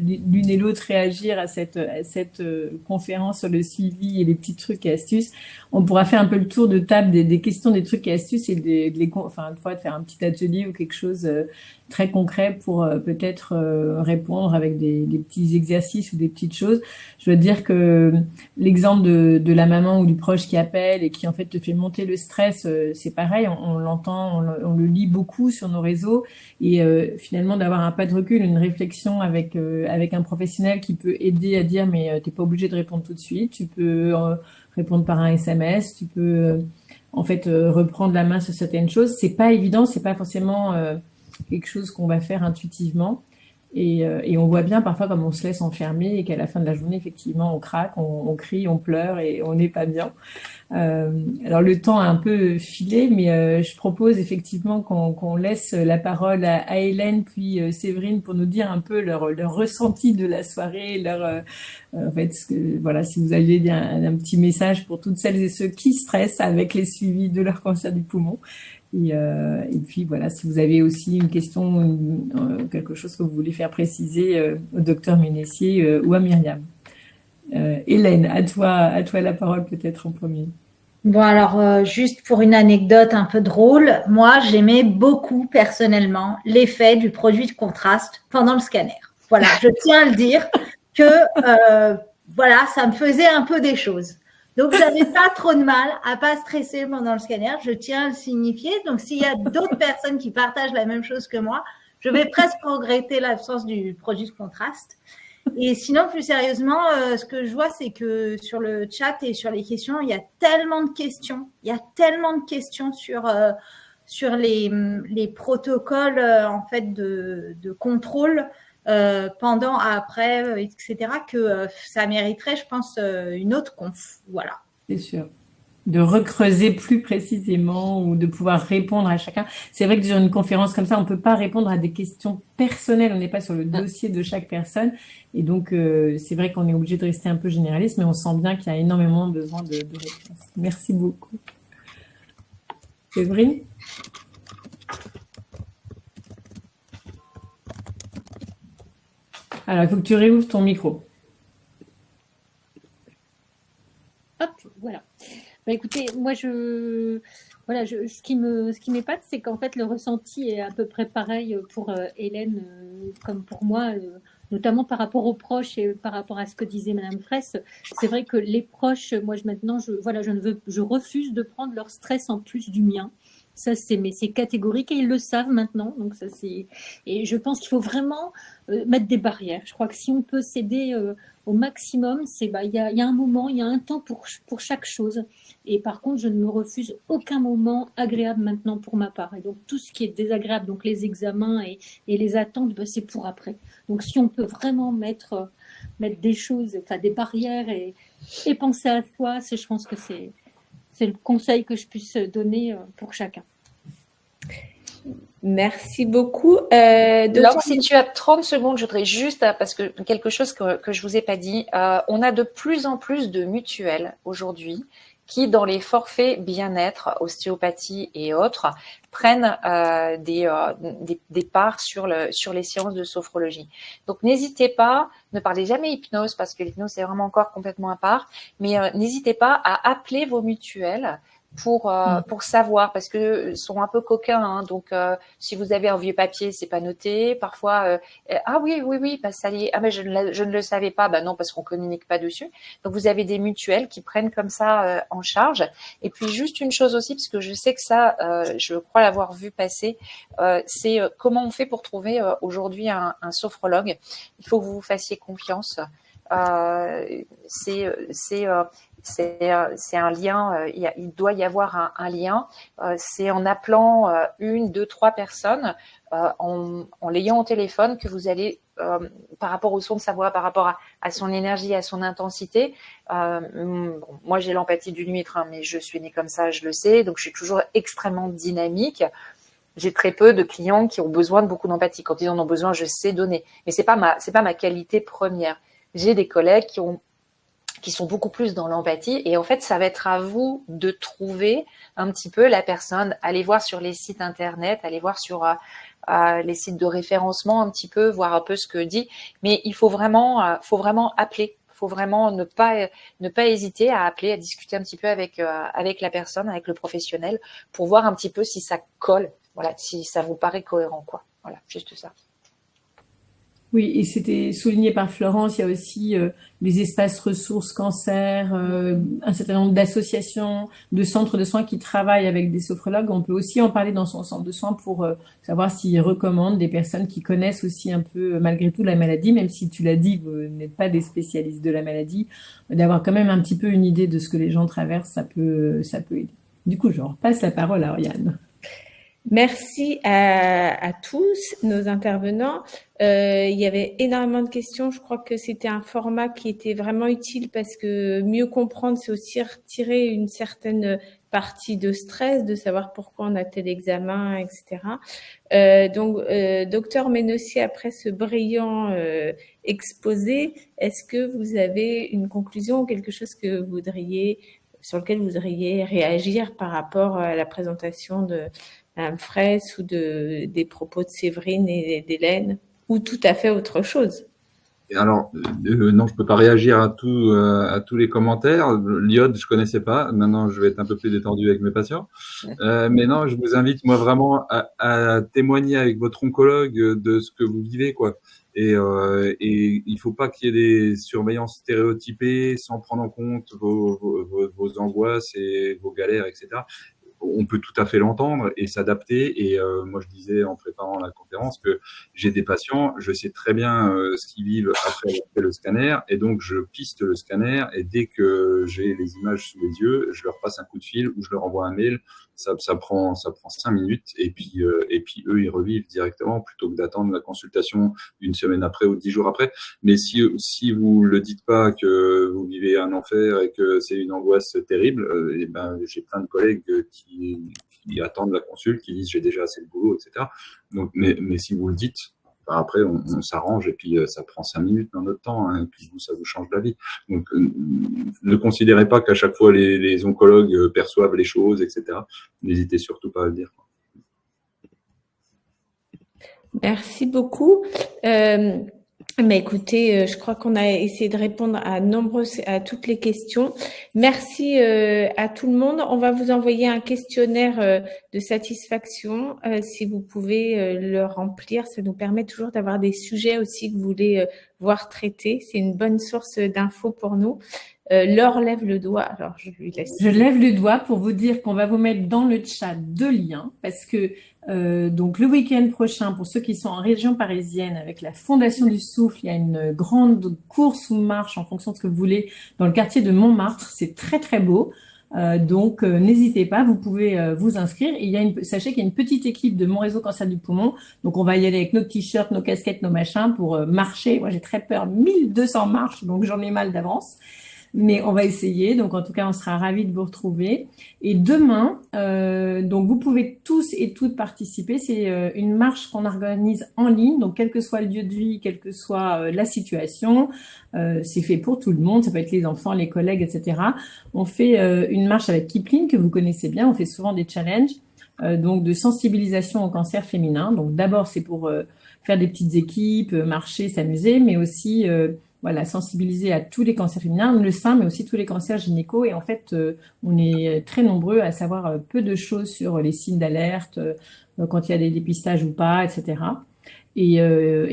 l'une et l'autre réagir à cette conférence sur le suivi et les petits trucs et astuces. On pourra faire un peu le tour de table des questions, des trucs et astuces et de faire un petit atelier ou quelque chose très concret pour peut-être répondre avec des petits exercices ou des petites choses. Je veux dire que l'exemple de la maman ou du proche qui appelle et qui en fait te fait monter le stress, c'est pareil, on l'entend, on le lit beaucoup sur nos réseaux et finalement d'avoir un pas de recul, une réflexion avec un professionnel qui peut aider à dire mais t'es pas obligé de répondre tout de suite, tu peux répondre par un SMS, tu peux en fait reprendre la main sur certaines choses. C'est pas évident, c'est pas forcément quelque chose qu'on va faire intuitivement. Et on voit bien parfois comme on se laisse enfermer et qu'à la fin de la journée, effectivement, on craque, on crie, on pleure et on n'est pas bien. Alors le temps a un peu filé, mais je propose effectivement qu'on laisse la parole à Hélène puis Séverine pour nous dire un peu leur ressenti de la soirée, en fait, voilà, si vous aviez un petit message pour toutes celles et ceux qui stressent avec les suivis de leur cancer du poumon. Et puis voilà, si vous avez aussi une question, quelque chose que vous voulez faire préciser au docteur Ménessier ou à Myriam. Hélène, à toi la parole peut-être en premier. Bon, alors, juste pour une anecdote un peu drôle, moi, j'aimais beaucoup personnellement l'effet du produit de contraste pendant le scanner. Voilà, je tiens à le dire que voilà, ça me faisait un peu des choses. Donc, j'avais pas trop de mal à pas stresser pendant le scanner. Je tiens à le signifier. Donc, s'il y a d'autres personnes qui partagent la même chose que moi, je vais presque regretter l'absence du produit de contraste. Et sinon, plus sérieusement, ce que je vois, c'est que sur le chat et sur les questions, il y a tellement de questions. Il y a tellement de questions sur les protocoles en fait de contrôle pendant, après, etc., que ça mériterait, je pense, une autre conf. Voilà. C'est sûr. De recreuser plus précisément ou de pouvoir répondre à chacun. C'est vrai que sur une conférence comme ça, on peut pas répondre à des questions personnelles. On n'est pas sur le dossier de chaque personne. Et donc, c'est vrai qu'on est obligé de rester un peu généraliste, mais on sent bien qu'il y a énormément besoin de réponses. Merci beaucoup. Séverine ? Alors, il faut que tu réouvres ton micro. Hop, voilà. Bah, écoutez, moi, ce qui m'épate, c'est qu'en fait, le ressenti est à peu près pareil pour Hélène comme pour moi, notamment par rapport aux proches et par rapport à ce que disait Madame Fraisse. C'est vrai que les proches, moi, je refuse de prendre leur stress en plus du mien. Ça, c'est catégorique et ils le savent maintenant. Donc ça, et je pense qu'il faut vraiment mettre des barrières. Je crois que si on peut s'aider au maximum, il y a un moment, il y a un temps pour chaque chose. Et par contre, je ne me refuse aucun moment agréable maintenant pour ma part. Et donc tout ce qui est désagréable, donc les examens et les attentes, c'est pour après. Donc si on peut vraiment mettre des choses, enfin des barrières et penser à soi, je pense que c'est le conseil que je puisse donner pour chacun. Merci beaucoup. Laure, si tu as 30 secondes, je voudrais juste, parce que quelque chose que je vous ai pas dit, on a de plus en plus de mutuelles aujourd'hui qui, dans les forfaits bien-être, ostéopathie et autres, prennent des parts sur les séances de sophrologie. Donc, n'hésitez pas, ne parlez jamais hypnose parce que l'hypnose, c'est vraiment encore complètement à part, mais n'hésitez pas à appeler vos mutuelles pour savoir, parce que sont un peu coquins, hein, donc si vous avez un vieux papier, c'est pas noté. Parfois, ah oui, bah ça y est, ah mais je ne le savais pas, bah non parce qu'on communique pas dessus. Donc vous avez des mutuelles qui prennent comme ça en charge. Et puis juste une chose aussi, parce que je sais que ça, je crois l'avoir vu passer, c'est comment on fait pour trouver aujourd'hui un sophrologue. Il faut que vous vous fassiez confiance. c'est un lien, il doit y avoir un lien. C'est en appelant 1, 2, 3 personnes, en l'ayant au téléphone, que vous allez, par rapport au son de sa voix, par rapport à son énergie, à son intensité. Bon, moi, j'ai l'empathie d'une huître, hein, mais je suis née comme ça, je le sais, donc je suis toujours extrêmement dynamique. J'ai très peu de clients qui ont besoin de beaucoup d'empathie. Quand ils en ont besoin, je sais donner. Mais c'est pas ma qualité première. J'ai des collègues qui sont beaucoup plus dans l'empathie. Et en fait, ça va être à vous de trouver un petit peu la personne. Allez voir sur les sites internet, allez voir sur les sites de référencement un petit peu, voir un peu ce que dit. Mais il faut vraiment appeler. Il faut vraiment ne pas hésiter à appeler, à discuter un petit peu avec la personne, avec le professionnel, pour voir un petit peu si ça colle. Voilà, si ça vous paraît cohérent, quoi. Voilà, juste ça. Oui, et c'était souligné par Florence, il y a aussi les espaces ressources cancer, un certain nombre d'associations, de centres de soins qui travaillent avec des sophrologues. On peut aussi en parler dans son centre de soins pour savoir s'ils recommandent des personnes qui connaissent aussi un peu, malgré tout, la maladie, même si tu l'as dit, vous n'êtes pas des spécialistes de la maladie, d'avoir quand même un petit peu une idée de ce que les gens traversent, ça peut aider. Du coup, je repasse la parole à Oriane. Merci à tous nos intervenants. Il y avait énormément de questions. Je crois que c'était un format qui était vraiment utile parce que mieux comprendre, c'est aussi retirer une certaine partie de stress, de savoir pourquoi on a tel examen, etc. Donc, docteur Ménossier, après ce brillant exposé, est-ce que vous avez une conclusion ou quelque chose que sur lequel vous voudriez réagir par rapport à la présentation de Mme Fraisse ou des propos de Séverine et d'Hélène, ou tout à fait autre chose? Alors, non, je peux pas réagir à tous les commentaires. L'iode, je connaissais pas. Maintenant, je vais être un peu plus détendu avec mes patients. Mais non, je vous invite, moi, vraiment à témoigner avec votre oncologue de ce que vous vivez, quoi. Et il faut pas qu'il y ait des surveillances stéréotypées sans prendre en compte vos angoisses et vos galères, etc. On peut tout à fait l'entendre et s'adapter. Et moi, je disais en préparant la conférence que j'ai des patients, je sais très bien ce qu'ils vivent après avoir fait le scanner, et donc je piste le scanner, et dès que j'ai les images sous les yeux, je leur passe un coup de fil ou je leur envoie un mail. Ça prend 5 minutes, et puis eux, ils revivent directement plutôt que d'attendre la consultation une semaine après ou 10 jours après. Mais si vous le dites pas que vous vivez un enfer et que c'est une angoisse terrible, et ben j'ai plein de collègues qui attendent la consulte, qui disent j'ai déjà assez de boulot, etc. Donc, mais si vous le dites, après on s'arrange, et puis ça prend 5 minutes dans notre temps, hein, et puis ça vous change la vie. Donc ne considérez pas qu'à chaque fois les oncologues perçoivent les choses, etc. N'hésitez surtout pas à le dire. Merci beaucoup. Mais écoutez, je crois qu'on a essayé de répondre à toutes les questions. Merci à tout le monde. On va vous envoyer un questionnaire de satisfaction. Si vous pouvez le remplir, ça nous permet toujours d'avoir des sujets aussi que vous voulez voir traités. C'est une bonne source d'infos pour nous. Laure lève le doigt, alors je lui laisse. Je lève le doigt pour vous dire qu'on va vous mettre dans le chat 2 liens, parce que donc le week-end prochain, pour ceux qui sont en région parisienne, avec la Fondation du Souffle, il y a une grande course ou marche en fonction de ce que vous voulez dans le quartier de Montmartre. C'est très très beau. Donc n'hésitez pas, vous pouvez vous inscrire. Et sachez qu'il y a une petite équipe de Mon Réseau Cancer du Poumon, donc on va y aller avec nos t-shirts, nos casquettes, nos machins pour marcher. Moi j'ai très peur, 1200 marches, donc j'en ai mal d'avance. Mais on va essayer. Donc, en tout cas, on sera ravis de vous retrouver. Et demain, donc vous pouvez tous et toutes participer. C'est une marche qu'on organise en ligne. Donc, quel que soit le lieu de vie, quelle que soit la situation, c'est fait pour tout le monde. Ça peut être les enfants, les collègues, etc. On fait une marche avec Kipling, que vous connaissez bien. On fait souvent des challenges, donc de sensibilisation au cancer féminin. Donc, d'abord, c'est pour faire des petites équipes, marcher, s'amuser, mais aussi voilà, sensibiliser à tous les cancers féminins, le sein, mais aussi tous les cancers gynéco. Et en fait, on est très nombreux à savoir peu de choses sur les signes d'alerte, quand il y a des dépistages ou pas, etc. Et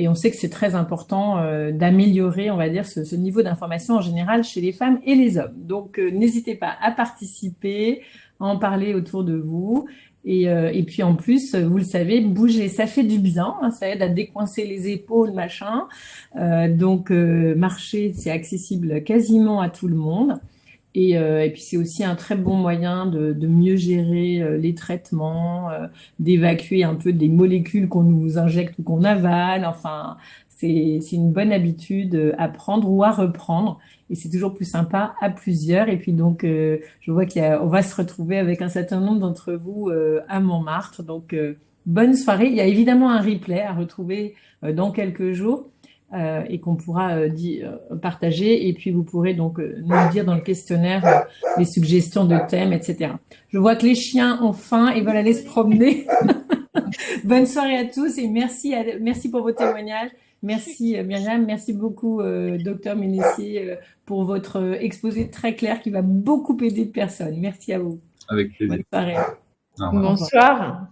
on sait que c'est très important d'améliorer, on va dire, ce niveau d'information en général chez les femmes et les hommes. Donc, n'hésitez pas à participer, à en parler autour de vous. Et puis en plus, vous le savez, bouger, ça fait du bien, hein, ça aide à décoincer les épaules, machin. Donc marcher, c'est accessible quasiment à tout le monde. Et puis c'est aussi un très bon moyen de mieux gérer les traitements, d'évacuer un peu des molécules qu'on nous injecte ou qu'on avale. Enfin, c'est une bonne habitude à prendre ou à reprendre. Et c'est toujours plus sympa à plusieurs. Et puis donc, je vois on va se retrouver avec un certain nombre d'entre vous à Montmartre. Donc, bonne soirée. Il y a évidemment un replay à retrouver dans quelques jours. Et qu'on pourra partager. Et puis, vous pourrez donc nous dire dans le questionnaire les suggestions de thèmes, etc. Je vois que les chiens ont faim et veulent aller se promener. Bonne soirée à tous et merci pour vos témoignages. Merci Myriam, merci beaucoup Docteur Ménessier pour votre exposé très clair qui va beaucoup aider de personnes. Merci à vous. Avec plaisir. Bonne soirée. Au revoir. Bonsoir.